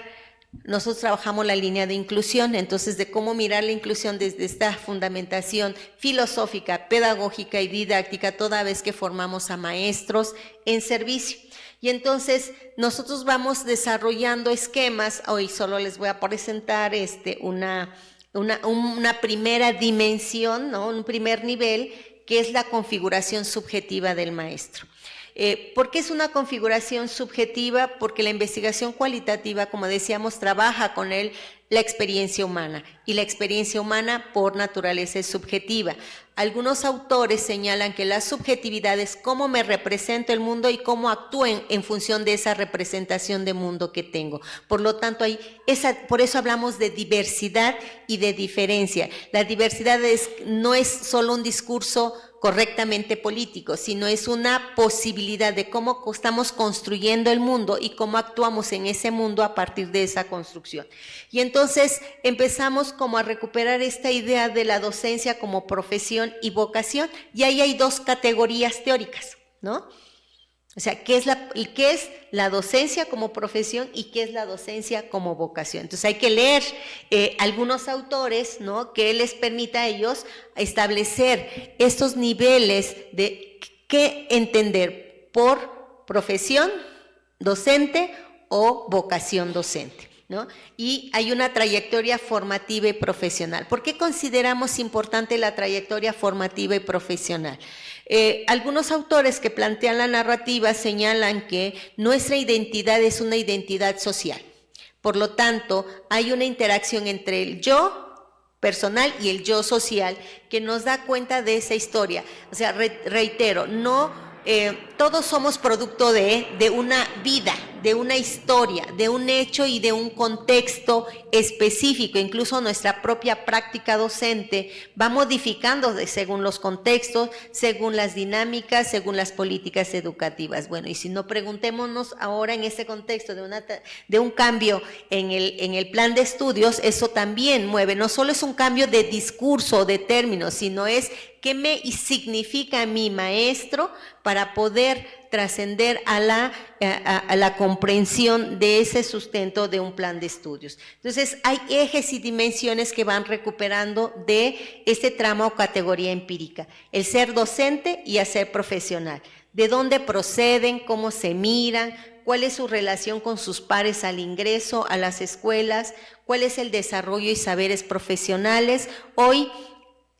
Nosotros trabajamos la línea de inclusión, entonces de cómo mirar la inclusión desde esta fundamentación filosófica, pedagógica y didáctica, toda vez que formamos a maestros en servicio. Y entonces nosotros vamos desarrollando esquemas. Hoy solo les voy a presentar una primera dimensión, ¿no? Un primer nivel, que es la configuración subjetiva del maestro. ¿Por qué es una configuración subjetiva? Porque la investigación cualitativa, como decíamos, trabaja con la experiencia humana, y la experiencia humana por naturaleza es subjetiva. Algunos autores señalan que la subjetividad es cómo me represento el mundo y cómo actúo en función de esa representación de mundo que tengo. Por lo tanto, por eso hablamos de diversidad y de diferencia. La diversidad no es solo un discurso correctamente político, sino es una posibilidad de cómo estamos construyendo el mundo y cómo actuamos en ese mundo a partir de esa construcción. Y entonces empezamos como a recuperar esta idea de la docencia como profesión y vocación, y ahí hay dos categorías teóricas, ¿no? O sea, ¿qué es la docencia como profesión y qué es la docencia como vocación? Entonces hay que leer algunos autores, ¿no? Que les permita a ellos establecer estos niveles de qué entender por profesión docente o vocación docente, ¿no? Y hay una trayectoria formativa y profesional. ¿Por qué consideramos importante la trayectoria formativa y profesional? Algunos autores que plantean la narrativa señalan que nuestra identidad es una identidad social. Por lo tanto, hay una interacción entre el yo personal y el yo social que nos da cuenta de esa historia. O sea, reitero, todos somos producto de una vida, de una historia, de un hecho y de un contexto específico. Incluso nuestra propia práctica docente va modificando según los contextos, según las dinámicas, según las políticas educativas. Bueno, y si no, preguntémonos ahora en ese contexto de un cambio en el plan de estudios, eso también mueve. No solo es un cambio de discurso, de términos, sino es qué me significa mi maestro para poder trascender a la comprensión de ese sustento de un plan de estudios. Entonces, hay ejes y dimensiones que van recuperando de este tramo o categoría empírica: el ser docente y el ser profesional. ¿De dónde proceden? ¿Cómo se miran? ¿Cuál es su relación con sus pares al ingreso a las escuelas? ¿Cuál es el desarrollo y saberes profesionales? Hoy,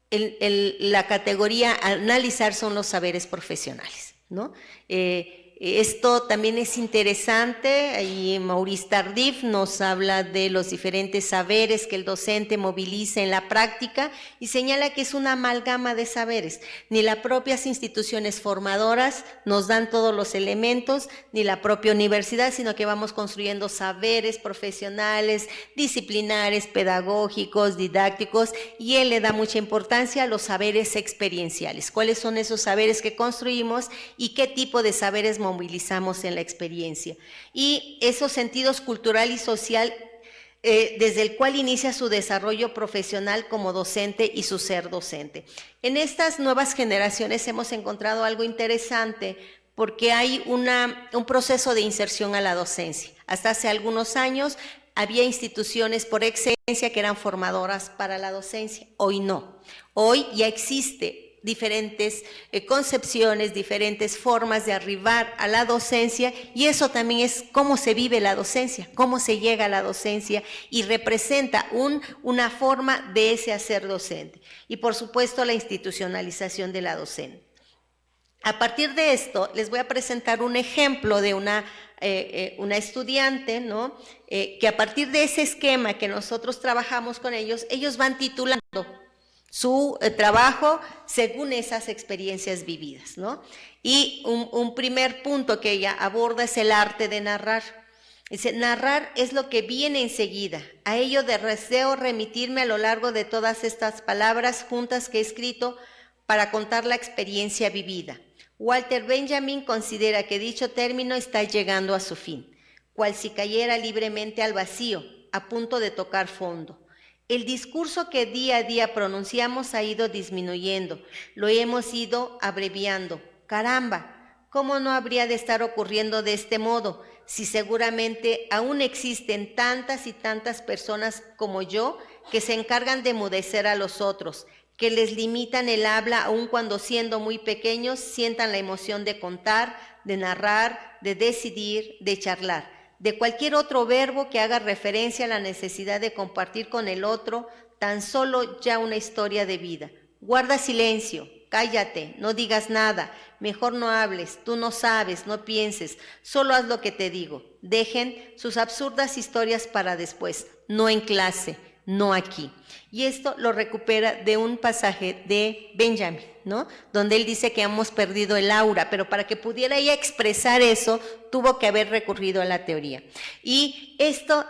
la categoría a analizar son los saberes profesionales, ¿no? Esto también es interesante, y Maurice Tardif nos habla de los diferentes saberes que el docente moviliza en la práctica y señala que es una amalgama de saberes. Ni las propias instituciones formadoras nos dan todos los elementos, ni la propia universidad, sino que vamos construyendo saberes profesionales, disciplinares, pedagógicos, didácticos, y él le da mucha importancia a los saberes experienciales. ¿Cuáles son esos saberes que construimos y qué tipo de saberes movilizamos en la experiencia? Y esos sentidos cultural y social desde el cual inicia su desarrollo profesional como docente y su ser docente. En estas nuevas generaciones hemos encontrado algo interesante porque hay un proceso de inserción a la docencia. Hasta hace algunos años había instituciones por excelencia que eran formadoras para la docencia, hoy no. Hoy ya existe diferentes concepciones, diferentes formas de arribar a la docencia, y eso también es cómo se vive la docencia, cómo se llega a la docencia, y representa una forma de ese hacer docente. Y por supuesto la institucionalización de la docente. A partir de esto les voy a presentar un ejemplo de una estudiante, ¿no? Que a partir de ese esquema que nosotros trabajamos con ellos van titulando su trabajo según esas experiencias vividas, ¿no? Y un primer punto que ella aborda es el arte de narrar. Dice, narrar es lo que viene enseguida. A ello deseo remitirme a lo largo de todas estas palabras juntas que he escrito para contar la experiencia vivida. Walter Benjamin considera que dicho término está llegando a su fin, cual si cayera libremente al vacío, a punto de tocar fondo. El discurso que día a día pronunciamos ha ido disminuyendo, lo hemos ido abreviando. Caramba, ¿cómo no habría de estar ocurriendo de este modo? Si seguramente aún existen tantas y tantas personas como yo que se encargan de enmudecer a los otros, que les limitan el habla aun cuando siendo muy pequeños sientan la emoción de contar, de narrar, de decidir, de charlar. De cualquier otro verbo que haga referencia a la necesidad de compartir con el otro tan solo ya una historia de vida. Guarda silencio, cállate, no digas nada, mejor no hables, tú no sabes, no pienses, solo haz lo que te digo. Dejen sus absurdas historias para después, no en clase, no aquí. Y esto lo recupera de un pasaje de Benjamin, ¿no? Donde él dice que hemos perdido el aura, pero para que pudiera ella expresar eso, tuvo que haber recurrido a la teoría. Y esto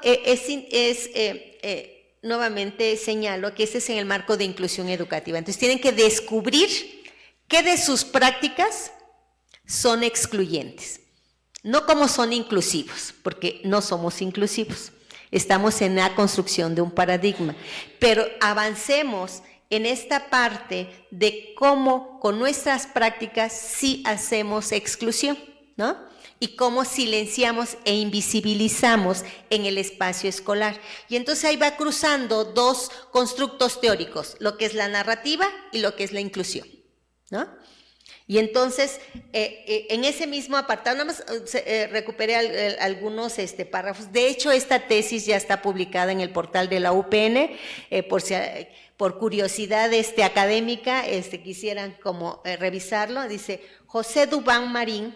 nuevamente señalo que ese es en el marco de inclusión educativa. Entonces tienen que descubrir qué de sus prácticas son excluyentes, no cómo son inclusivos, porque no somos inclusivos. Estamos en la construcción de un paradigma, pero avancemos en esta parte de cómo con nuestras prácticas sí hacemos exclusión, ¿no? Y cómo silenciamos e invisibilizamos en el espacio escolar. Y entonces ahí va cruzando dos constructos teóricos, lo que es la narrativa y lo que es la inclusión, ¿no? Y entonces, en ese mismo apartado, nada más recuperé algunos párrafos. De hecho, esta tesis ya está publicada en el portal de la UPN, por curiosidad académica, quisieran como revisarlo. Dice, José Dubán Marín,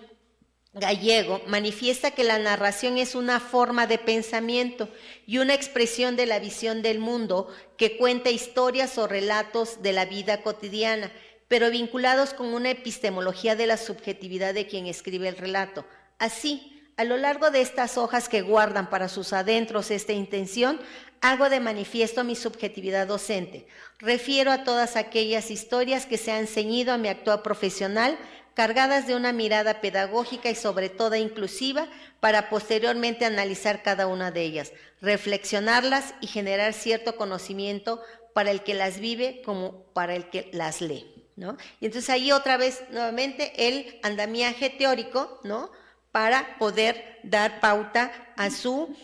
gallego, manifiesta que la narración es una forma de pensamiento y una expresión de la visión del mundo que cuenta historias o relatos de la vida cotidiana, pero vinculados con una epistemología de la subjetividad de quien escribe el relato. Así, a lo largo de estas hojas que guardan para sus adentros esta intención, hago de manifiesto mi subjetividad docente. Refiero a todas aquellas historias que se han ceñido a mi actuar profesional, cargadas de una mirada pedagógica y sobre todo inclusiva, para posteriormente analizar cada una de ellas, reflexionarlas y generar cierto conocimiento para el que las vive como para el que las lee, ¿no? Y entonces ahí otra vez, nuevamente, el andamiaje teórico, ¿no? Para poder dar pauta a su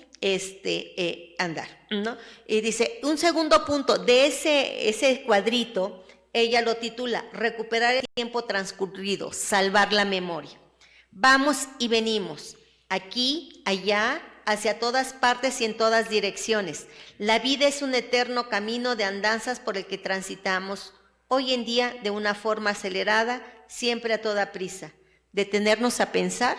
andar, ¿no? Y dice, un segundo punto de ese cuadrito, ella lo titula, recuperar el tiempo transcurrido, salvar la memoria. Vamos y venimos, aquí, allá, hacia todas partes y en todas direcciones. La vida es un eterno camino de andanzas por el que transitamos, hoy en día de una forma acelerada, siempre a toda prisa. ¿Detenernos a pensar?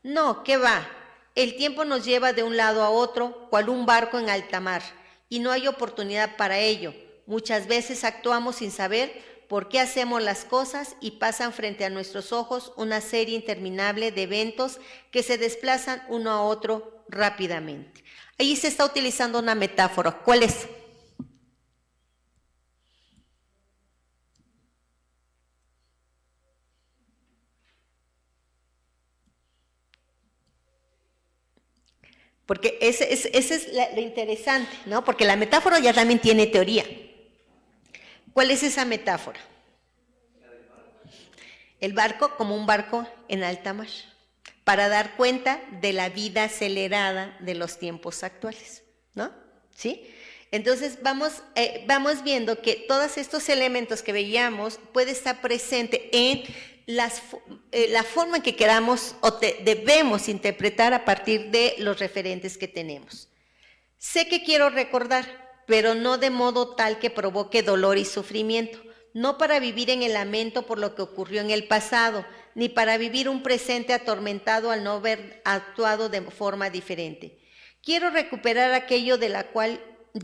No, ¿qué va? El tiempo nos lleva de un lado a otro, cual un barco en alta mar, y no hay oportunidad para ello. Muchas veces actuamos sin saber por qué hacemos las cosas y pasan frente a nuestros ojos una serie interminable de eventos que se desplazan uno a otro rápidamente. Ahí se está utilizando una metáfora. ¿Cuál es? Porque ese es lo interesante, ¿no? Porque la metáfora ya también tiene teoría. ¿Cuál es esa metáfora? El barco como un barco en alta mar, para dar cuenta de la vida acelerada de los tiempos actuales, ¿no? ¿Sí? Entonces vamos viendo que todos estos elementos que veíamos puede estar presente en la forma en que queramos o debemos interpretar a partir de los referentes que tenemos. Sé que quiero recordar, pero no de modo tal que provoque dolor y sufrimiento, no para vivir en el lamento por lo que ocurrió en el pasado, ni para vivir un presente atormentado al no haber actuado de forma diferente. Quiero recuperar aquello de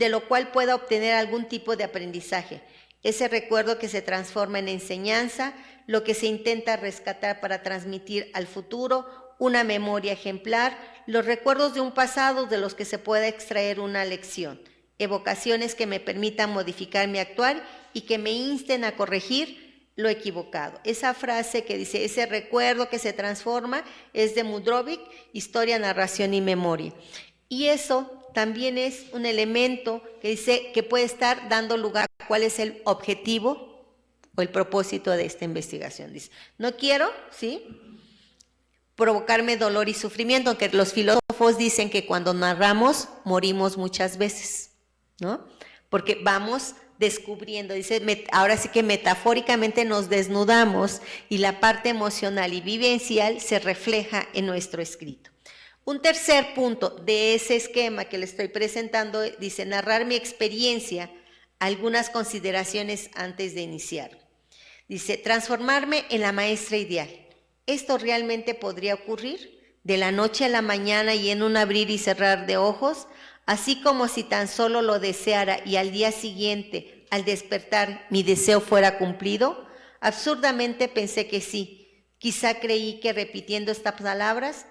lo cual pueda obtener algún tipo de aprendizaje, ese recuerdo que se transforma en enseñanza, lo que se intenta rescatar para transmitir al futuro, una memoria ejemplar, los recuerdos de un pasado de los que se pueda extraer una lección, evocaciones que me permitan modificar mi actuar y que me insten a corregir lo equivocado. Esa frase que dice, ese recuerdo que se transforma, es de Mudrovic, Historia, Narración y Memoria. Y eso también es un elemento que dice que puede estar dando lugar a cuál es el objetivo o el propósito de esta investigación. Dice, no quiero, ¿sí?, provocarme dolor y sufrimiento, aunque los filósofos dicen que cuando narramos morimos muchas veces, ¿no? Porque vamos descubriendo, dice, ahora sí que metafóricamente nos desnudamos y la parte emocional y vivencial se refleja en nuestro escrito. Un tercer punto de ese esquema que le estoy presentando dice, narrar mi experiencia, algunas consideraciones antes de iniciar. Dice, transformarme en la maestra ideal. ¿Esto realmente podría ocurrir de la noche a la mañana y en un abrir y cerrar de ojos? Así como si tan solo lo deseara y al día siguiente, al despertar, mi deseo fuera cumplido. Absurdamente pensé que sí. Quizá creí que repitiendo estas palabras,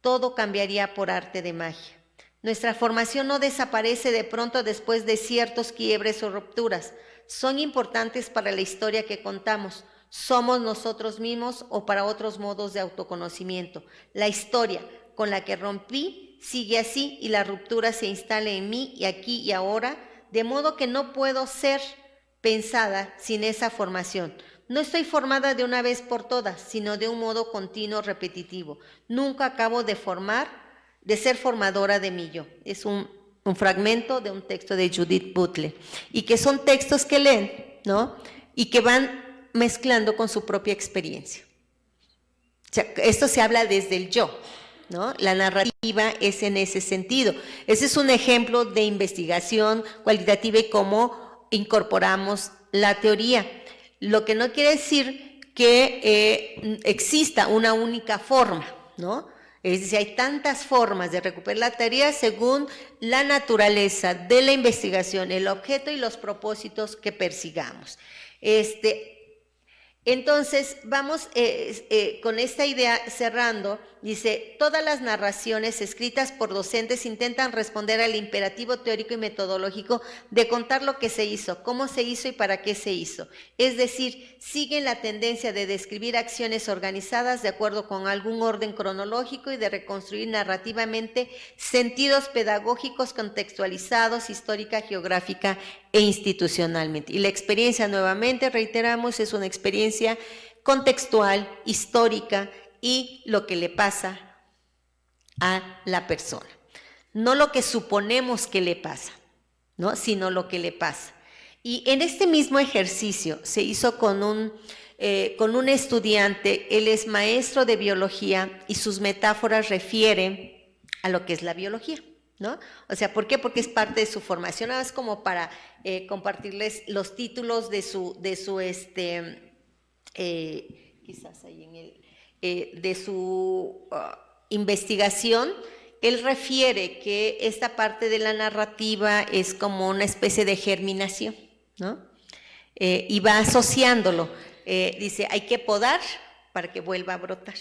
todo cambiaría por arte de magia. Nuestra formación no desaparece de pronto después de ciertos quiebres o rupturas. Son importantes para la historia que contamos. Somos nosotros mismos o para otros modos de autoconocimiento. La historia con la que rompí sigue así y la ruptura se instala en mí y aquí y ahora, de modo que no puedo ser pensada sin esa formación. No estoy formada de una vez por todas, sino de un modo continuo, repetitivo. Nunca acabo de ser formadora de mí yo. Es un fragmento de un texto de Judith Butler. Y que son textos que leen, ¿no? Y que van mezclando con su propia experiencia. O sea, esto se habla desde el yo, ¿no? La narrativa es en ese sentido. Ese es un ejemplo de investigación cualitativa y cómo incorporamos la teoría. Lo que no quiere decir que exista una única forma, ¿no? Es decir, hay tantas formas de recuperar la teoría según la naturaleza de la investigación, el objeto y los propósitos que persigamos. Entonces, vamos con esta idea cerrando, dice, todas las narraciones escritas por docentes intentan responder al imperativo teórico y metodológico de contar lo que se hizo, cómo se hizo y para qué se hizo. Es decir, siguen la tendencia de describir acciones organizadas de acuerdo con algún orden cronológico y de reconstruir narrativamente sentidos pedagógicos contextualizados, histórica, geográfica e institucionalmente. Y la experiencia, nuevamente, reiteramos, es una experiencia contextual, histórica y lo que le pasa a la persona. No lo que suponemos que le pasa, ¿no?, sino lo que le pasa. Y en este mismo ejercicio se hizo con un estudiante, él es maestro de biología y sus metáforas refieren a lo que es la biología, ¿no? O sea, ¿por qué? Porque es parte de su formación. Ahora es como para compartirles los títulos de su quizás ahí de su investigación, él refiere que esta parte de la narrativa es como una especie de germinación, ¿no? Y va asociándolo. Dice, hay que podar para que vuelva a brotar.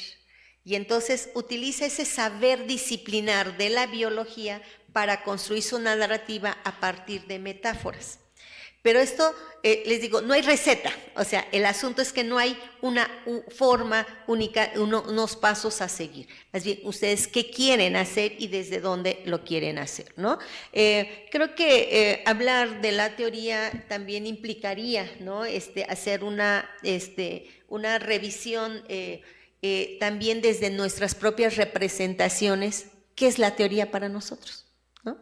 Y entonces utiliza ese saber disciplinar de la biología para construir su narrativa a partir de metáforas. Pero esto, les digo, no hay receta, o sea, el asunto es que no hay una forma única, unos pasos a seguir. Más bien, ustedes qué quieren hacer y desde dónde lo quieren hacer, ¿no? Creo que hablar de la teoría también implicaría, ¿no? Hacer una revisión también desde nuestras propias representaciones. ¿Qué es la teoría para nosotros? ¿No?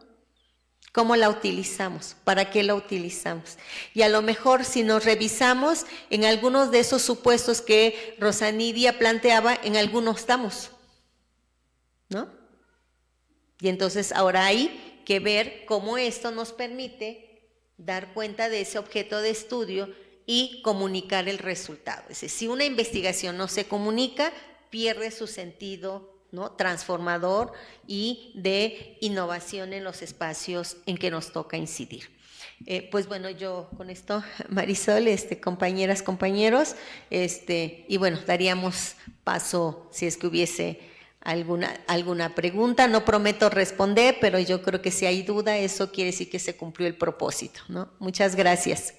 ¿Cómo la utilizamos? ¿Para qué la utilizamos? Y a lo mejor si nos revisamos en algunos de esos supuestos que Rosanidia planteaba, en algunos estamos, ¿no? Y entonces ahora hay que ver cómo esto nos permite dar cuenta de ese objeto de estudio y comunicar el resultado. Es decir, si una investigación no se comunica, pierde su sentido, ¿no?, transformador y de innovación en los espacios en que nos toca incidir. Pues bueno, yo con esto, Marisol, compañeras, compañeros, y bueno, daríamos paso si es que hubiese alguna pregunta. No prometo responder, pero yo creo que si hay duda, eso quiere decir que se cumplió el propósito, ¿no? Muchas gracias.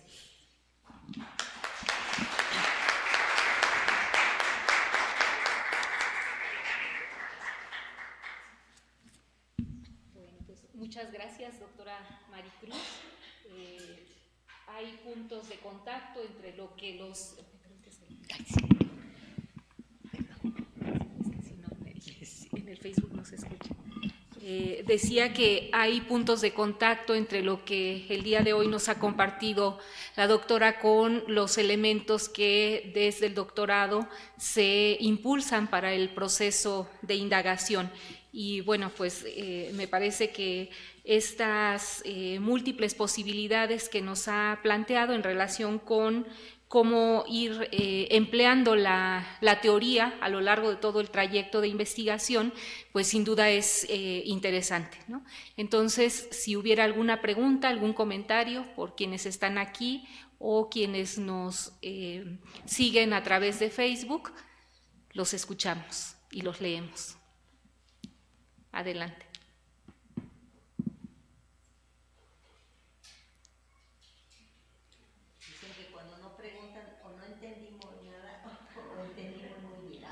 Muchas gracias, doctora Maricruz. Hay puntos de contacto entre lo que los... En el Facebook no se escucha. Decía que hay puntos de contacto entre lo que el día de hoy nos ha compartido la doctora con los elementos que desde el doctorado se impulsan para el proceso de indagación. Y bueno, pues me parece que estas múltiples posibilidades que nos ha planteado en relación con cómo ir empleando la teoría a lo largo de todo el trayecto de investigación, pues sin duda es interesante, ¿no? Entonces, si hubiera alguna pregunta, algún comentario por quienes están aquí o quienes nos siguen a través de Facebook, los escuchamos y los leemos. Adelante. Dicen que cuando no preguntan o no entendimos nada o entendimos muy bien.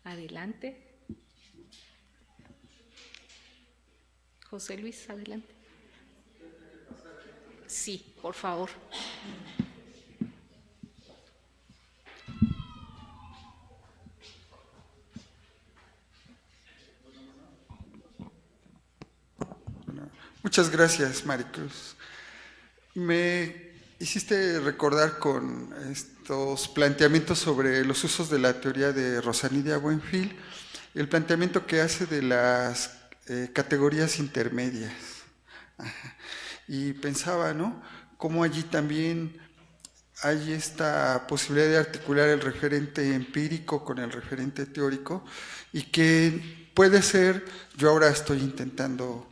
Adelante. José Luis, adelante. Sí, por favor. Muchas gracias, Maricruz. Me hiciste recordar con estos planteamientos sobre los usos de la teoría de Rosanidia Buenfil, el planteamiento que hace de las categorías intermedias. Y pensaba, ¿no?, cómo allí también hay esta posibilidad de articular el referente empírico con el referente teórico y que puede ser, yo ahora estoy intentando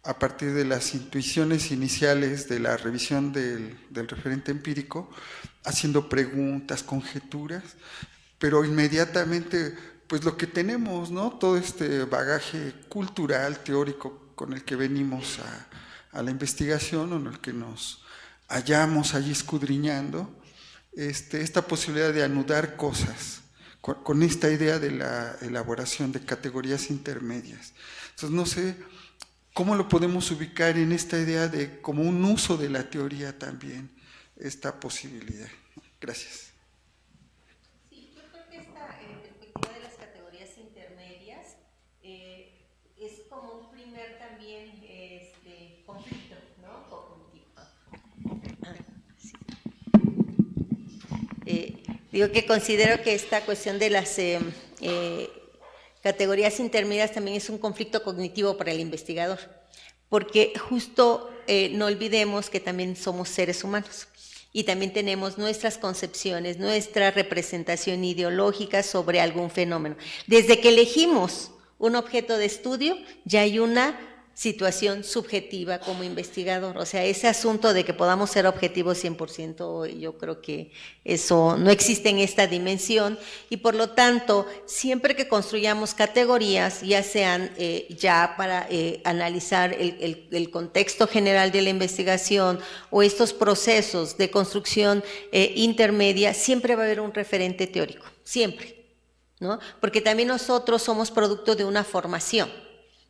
a partir de las intuiciones iniciales de la revisión del referente empírico, haciendo preguntas, conjeturas, pero inmediatamente, pues lo que tenemos, ¿no?, todo este bagaje cultural, teórico con el que venimos a la investigación, o en el que nos hallamos allí escudriñando, esta posibilidad de anudar cosas, con esta idea de la elaboración de categorías intermedias. Entonces, no sé cómo lo podemos ubicar en esta idea de como un uso de la teoría también, esta posibilidad. Gracias. Sí, yo creo que esta perspectiva de las categorías intermedias es como un primer también conflicto, ¿no?, cognitivo. Sí. Digo que considero que esta cuestión de las categorías intermedias también es un conflicto cognitivo para el investigador, porque justo no olvidemos que también somos seres humanos y también tenemos nuestras concepciones, nuestra representación ideológica sobre algún fenómeno. Desde que elegimos un objeto de estudio, ya hay una situación subjetiva como investigador. O sea, ese asunto de que podamos ser objetivos 100%, yo creo que eso no existe en esta dimensión, y por lo tanto, siempre que construyamos categorías, ya sean ya para analizar el contexto general de la investigación o estos procesos de construcción intermedia, siempre va a haber un referente teórico, siempre, ¿no? Porque también nosotros somos producto de una formación.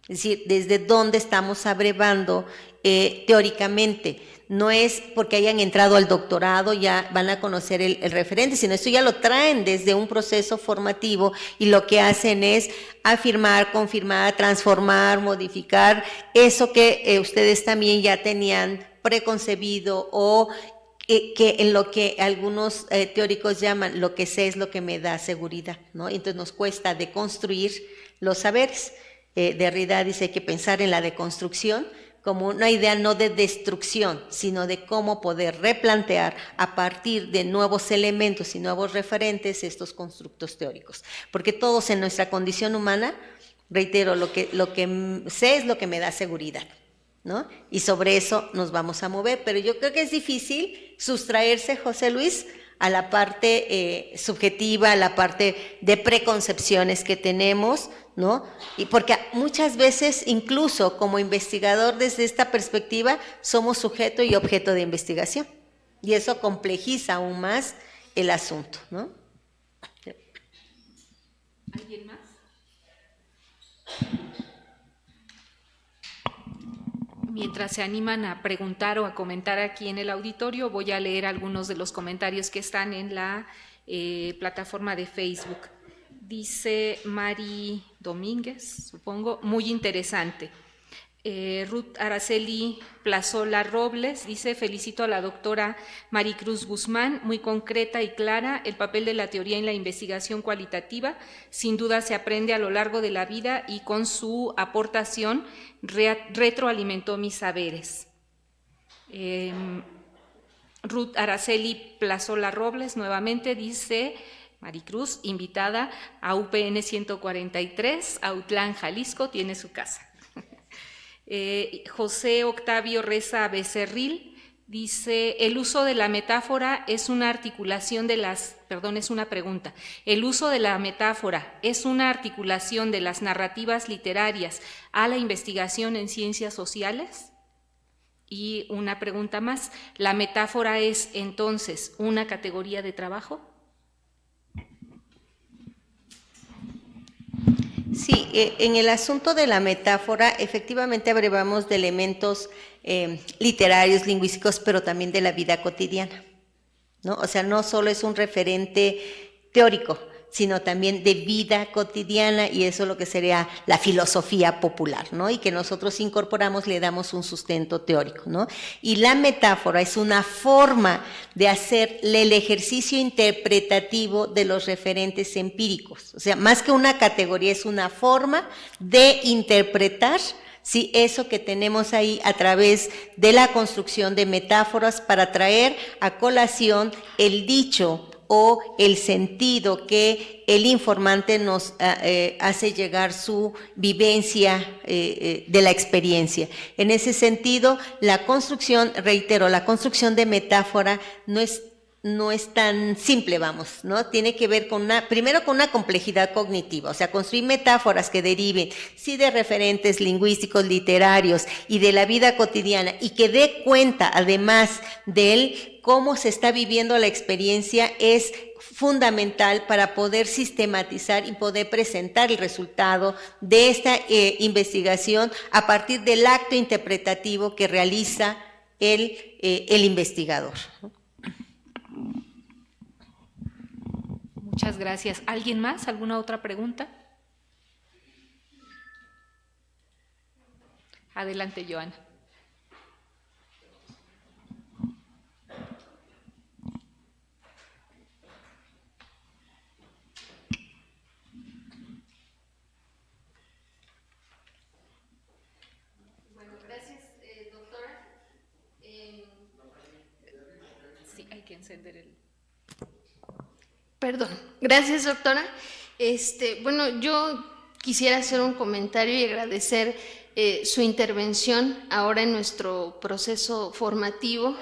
Es decir, desde dónde estamos abrevando teóricamente. No es porque hayan entrado al doctorado, ya van a conocer el referente, sino esto ya lo traen desde un proceso formativo y lo que hacen es afirmar, confirmar, transformar, modificar eso que ustedes también ya tenían preconcebido o que en lo que algunos teóricos llaman lo que sé es lo que me da seguridad, ¿no? Entonces nos cuesta deconstruir los saberes. Derrida dice que hay que pensar en la deconstrucción como una idea no de destrucción, sino de cómo poder replantear a partir de nuevos elementos y nuevos referentes estos constructos teóricos. Porque todos en nuestra condición humana, reitero, lo que sé es lo que me da seguridad, ¿no? Y sobre eso nos vamos a mover, pero yo creo que es difícil sustraerse, José Luis, a la parte subjetiva, a la parte de preconcepciones que tenemos, ¿no? Y porque muchas veces, incluso como investigador desde esta perspectiva, somos sujeto y objeto de investigación. Y eso complejiza aún más el asunto, ¿no? ¿Alguien más? Mientras se animan a preguntar o a comentar aquí en el auditorio, voy a leer algunos de los comentarios que están en la plataforma de Facebook. Dice Mari Domínguez, supongo, muy interesante. Ruth Araceli Plazola Robles dice: felicito a la doctora Maricruz Guzmán, muy concreta y clara, el papel de la teoría en la investigación cualitativa, sin duda se aprende a lo largo de la vida y con su aportación retroalimentó mis saberes. Ruth Araceli Plazola Robles nuevamente dice: Maricruz, invitada a UPN 143, Autlán, Jalisco, tiene su casa. José Octavio Reza Becerril dice: el uso de la metáfora es una articulación de las, es una pregunta. ¿El uso de la metáfora es una articulación de las narrativas literarias a la investigación en ciencias sociales? Y una pregunta más: ¿la metáfora es entonces una categoría de trabajo? Sí, en el asunto de la metáfora, efectivamente abrevamos de elementos literarios, lingüísticos, pero también de la vida cotidiana, ¿no? O sea, no solo es un referente teórico, sino también de vida cotidiana, y eso es lo que sería la filosofía popular, ¿no? Y que nosotros incorporamos, le damos un sustento teórico, ¿no? Y la metáfora es una forma de hacer el ejercicio interpretativo de los referentes empíricos. O sea, más que una categoría, es una forma de interpretar, sí, eso que tenemos ahí a través de la construcción de metáforas para traer a colación el dicho o el sentido que el informante nos hace llegar su vivencia de la experiencia. En ese sentido, la construcción, reitero, la construcción de metáfora no es tan simple, vamos, ¿no? Tiene que ver con primero con una complejidad cognitiva, o sea, construir metáforas que deriven, sí, de referentes lingüísticos, literarios y de la vida cotidiana, y que dé cuenta, además de cómo se está viviendo la experiencia, es fundamental para poder sistematizar y poder presentar el resultado de esta investigación a partir del acto interpretativo que realiza el investigador. Muchas gracias. ¿Alguien más? ¿Alguna otra pregunta? Adelante, Joana. Perdón. Gracias, doctora. Bueno, yo quisiera hacer un comentario y agradecer su intervención ahora en nuestro proceso formativo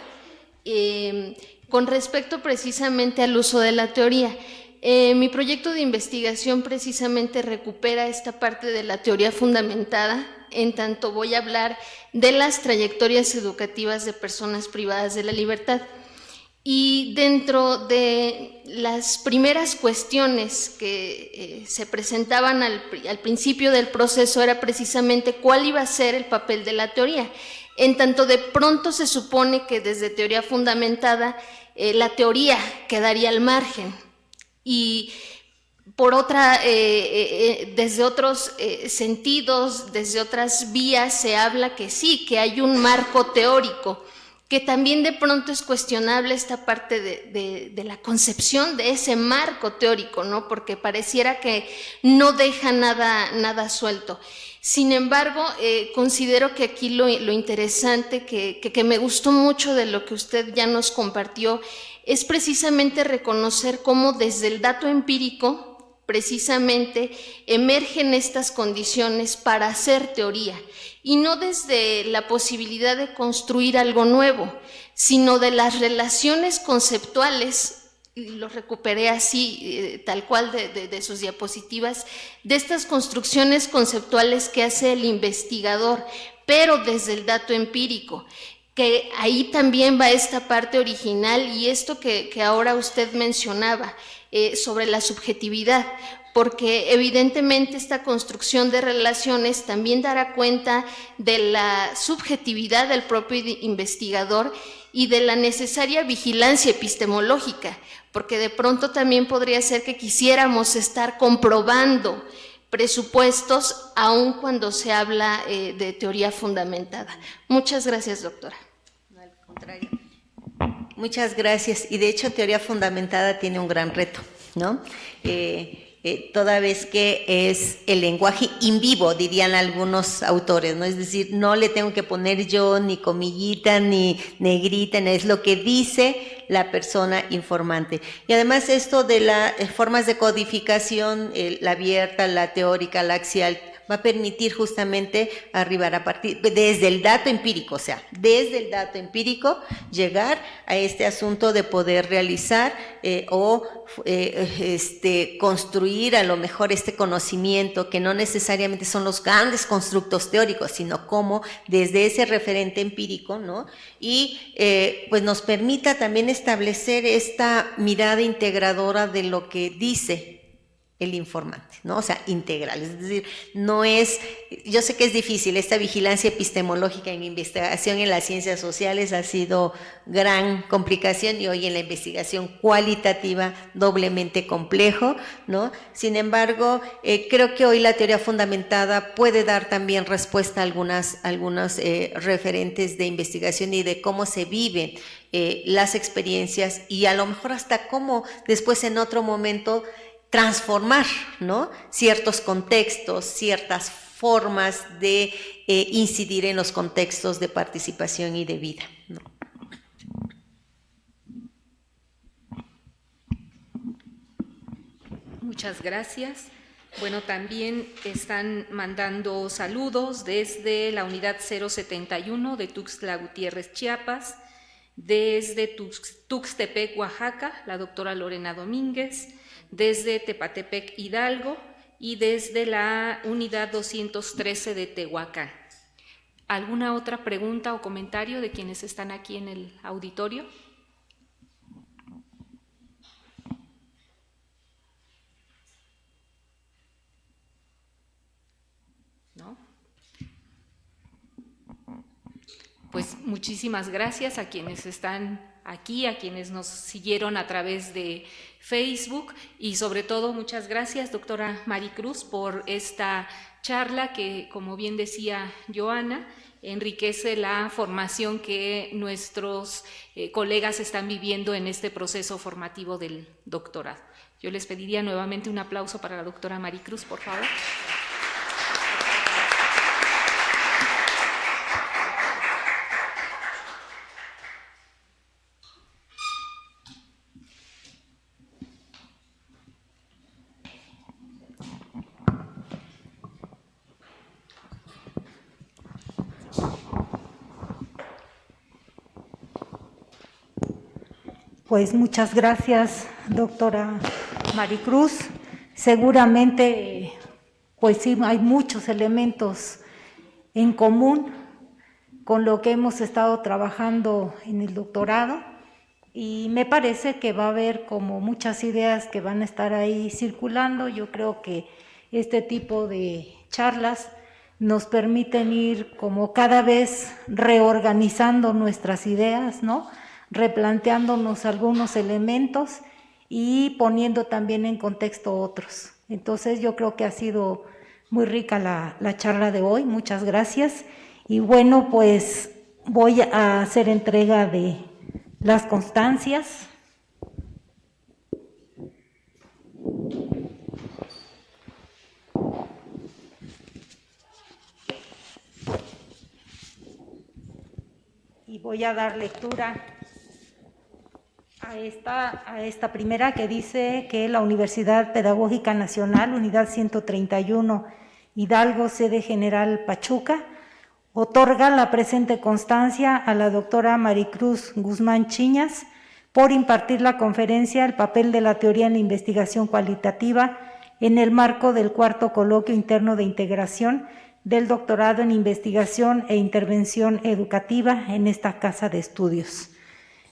con respecto precisamente al uso de la teoría. Mi proyecto de investigación precisamente recupera esta parte de la teoría fundamentada, en tanto voy a hablar de las trayectorias educativas de personas privadas de la libertad. Y dentro de las primeras cuestiones que se presentaban al principio del proceso era precisamente cuál iba a ser el papel de la teoría. En tanto de pronto se supone que desde teoría fundamentada la teoría quedaría al margen y por otra, desde otros sentidos, desde otras vías se habla que sí, que hay un marco teórico, que también de pronto es cuestionable esta parte de la concepción de ese marco teórico, ¿no? Porque pareciera que no deja nada suelto. Sin embargo, considero que aquí lo interesante, que me gustó mucho de lo que usted ya nos compartió, es precisamente reconocer cómo desde el dato empírico precisamente emergen estas condiciones para hacer teoría, y no desde la posibilidad de construir algo nuevo, sino de las relaciones conceptuales, y lo recuperé así, tal cual de sus diapositivas, de estas construcciones conceptuales que hace el investigador, pero desde el dato empírico, que ahí también va esta parte original y esto que ahora usted mencionaba, sobre la subjetividad, porque evidentemente esta construcción de relaciones también dará cuenta de la subjetividad del propio investigador y de la necesaria vigilancia epistemológica, porque de pronto también podría ser que quisiéramos estar comprobando presupuestos aun cuando se habla de teoría fundamentada. Muchas gracias, doctora. No, al contrario. Muchas gracias. Y de hecho, teoría fundamentada tiene un gran reto, ¿no? Toda vez que es el lenguaje in vivo, dirían algunos autores, ¿no? Es decir, no le tengo que poner yo ni comillita, ni negrita, es lo que dice la persona informante. Y además esto de las formas de codificación, la abierta, la teórica, la axial, va a permitir justamente arribar a partir, desde el dato empírico, o sea, desde el dato empírico, llegar a este asunto de poder realizar construir a lo mejor este conocimiento, que no necesariamente son los grandes constructos teóricos, sino cómo desde ese referente empírico, ¿no? Y pues nos permita también establecer esta mirada integradora de lo que dice el informante, ¿no? O sea, integral, es decir, no es, yo sé que es difícil, esta vigilancia epistemológica en investigación en las ciencias sociales ha sido gran complicación y hoy en la investigación cualitativa doblemente complejo, ¿no? Sin embargo, creo que hoy la teoría fundamentada puede dar también respuesta a algunos referentes de investigación y de cómo se viven las experiencias y a lo mejor hasta cómo después en otro momento transformar, ¿no? Ciertos contextos, ciertas formas de incidir en los contextos de participación y de vida, ¿no? Muchas gracias. Bueno, también están mandando saludos desde la unidad 071 de Tuxtla Gutiérrez, Chiapas, desde Tuxtepec, Oaxaca, la doctora Lorena Domínguez, desde Tepatepec, Hidalgo, y desde la unidad 213 de Tehuacán. ¿Alguna otra pregunta o comentario de quienes están aquí en el auditorio? ¿No? Pues muchísimas gracias a quienes están aquí, a quienes nos siguieron a través de Facebook y sobre todo muchas gracias, doctora Maricruz, por esta charla que, como bien decía Joana, enriquece la formación que nuestros colegas están viviendo en este proceso formativo del doctorado. Yo les pediría nuevamente un aplauso para la doctora Maricruz, por favor. Pues muchas gracias, doctora Maricruz. Seguramente, pues sí, hay muchos elementos en común con lo que hemos estado trabajando en el doctorado y me parece que va a haber como muchas ideas que van a estar ahí circulando. Yo creo que este tipo de charlas nos permiten ir como cada vez reorganizando nuestras ideas, ¿no? Replanteándonos algunos elementos y poniendo también en contexto otros. Entonces yo creo que ha sido muy rica la charla de hoy, muchas gracias. Y bueno, pues voy a hacer entrega de las constancias. Y voy a dar lectura a esta primera que dice que la Universidad Pedagógica Nacional, Unidad 131, Hidalgo, sede General Pachuca, otorga la presente constancia a la doctora Maricruz Guzmán Chiñas por impartir la conferencia El papel de la teoría en la investigación cualitativa en el marco del cuarto coloquio interno de integración del doctorado en investigación e intervención educativa en esta casa de estudios.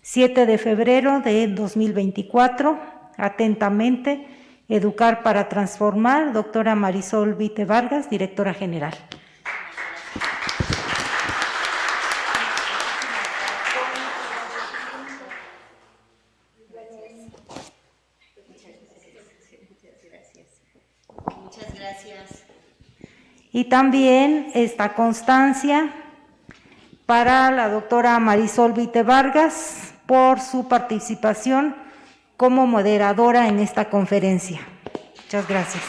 7 de febrero de 2024, atentamente, Educar para Transformar, doctora Marisol Vite Vargas, directora general. Muchas gracias. Y también esta constancia para la doctora Marisol Vite Vargas por su participación como moderadora en esta conferencia. Muchas gracias.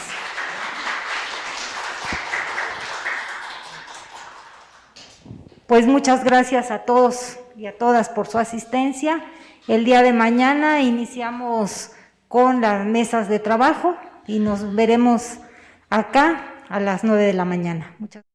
Pues muchas gracias a todos y a todas por su asistencia. El día de mañana iniciamos con las mesas de trabajo y nos veremos acá a las 9 de la mañana. Muchas gracias.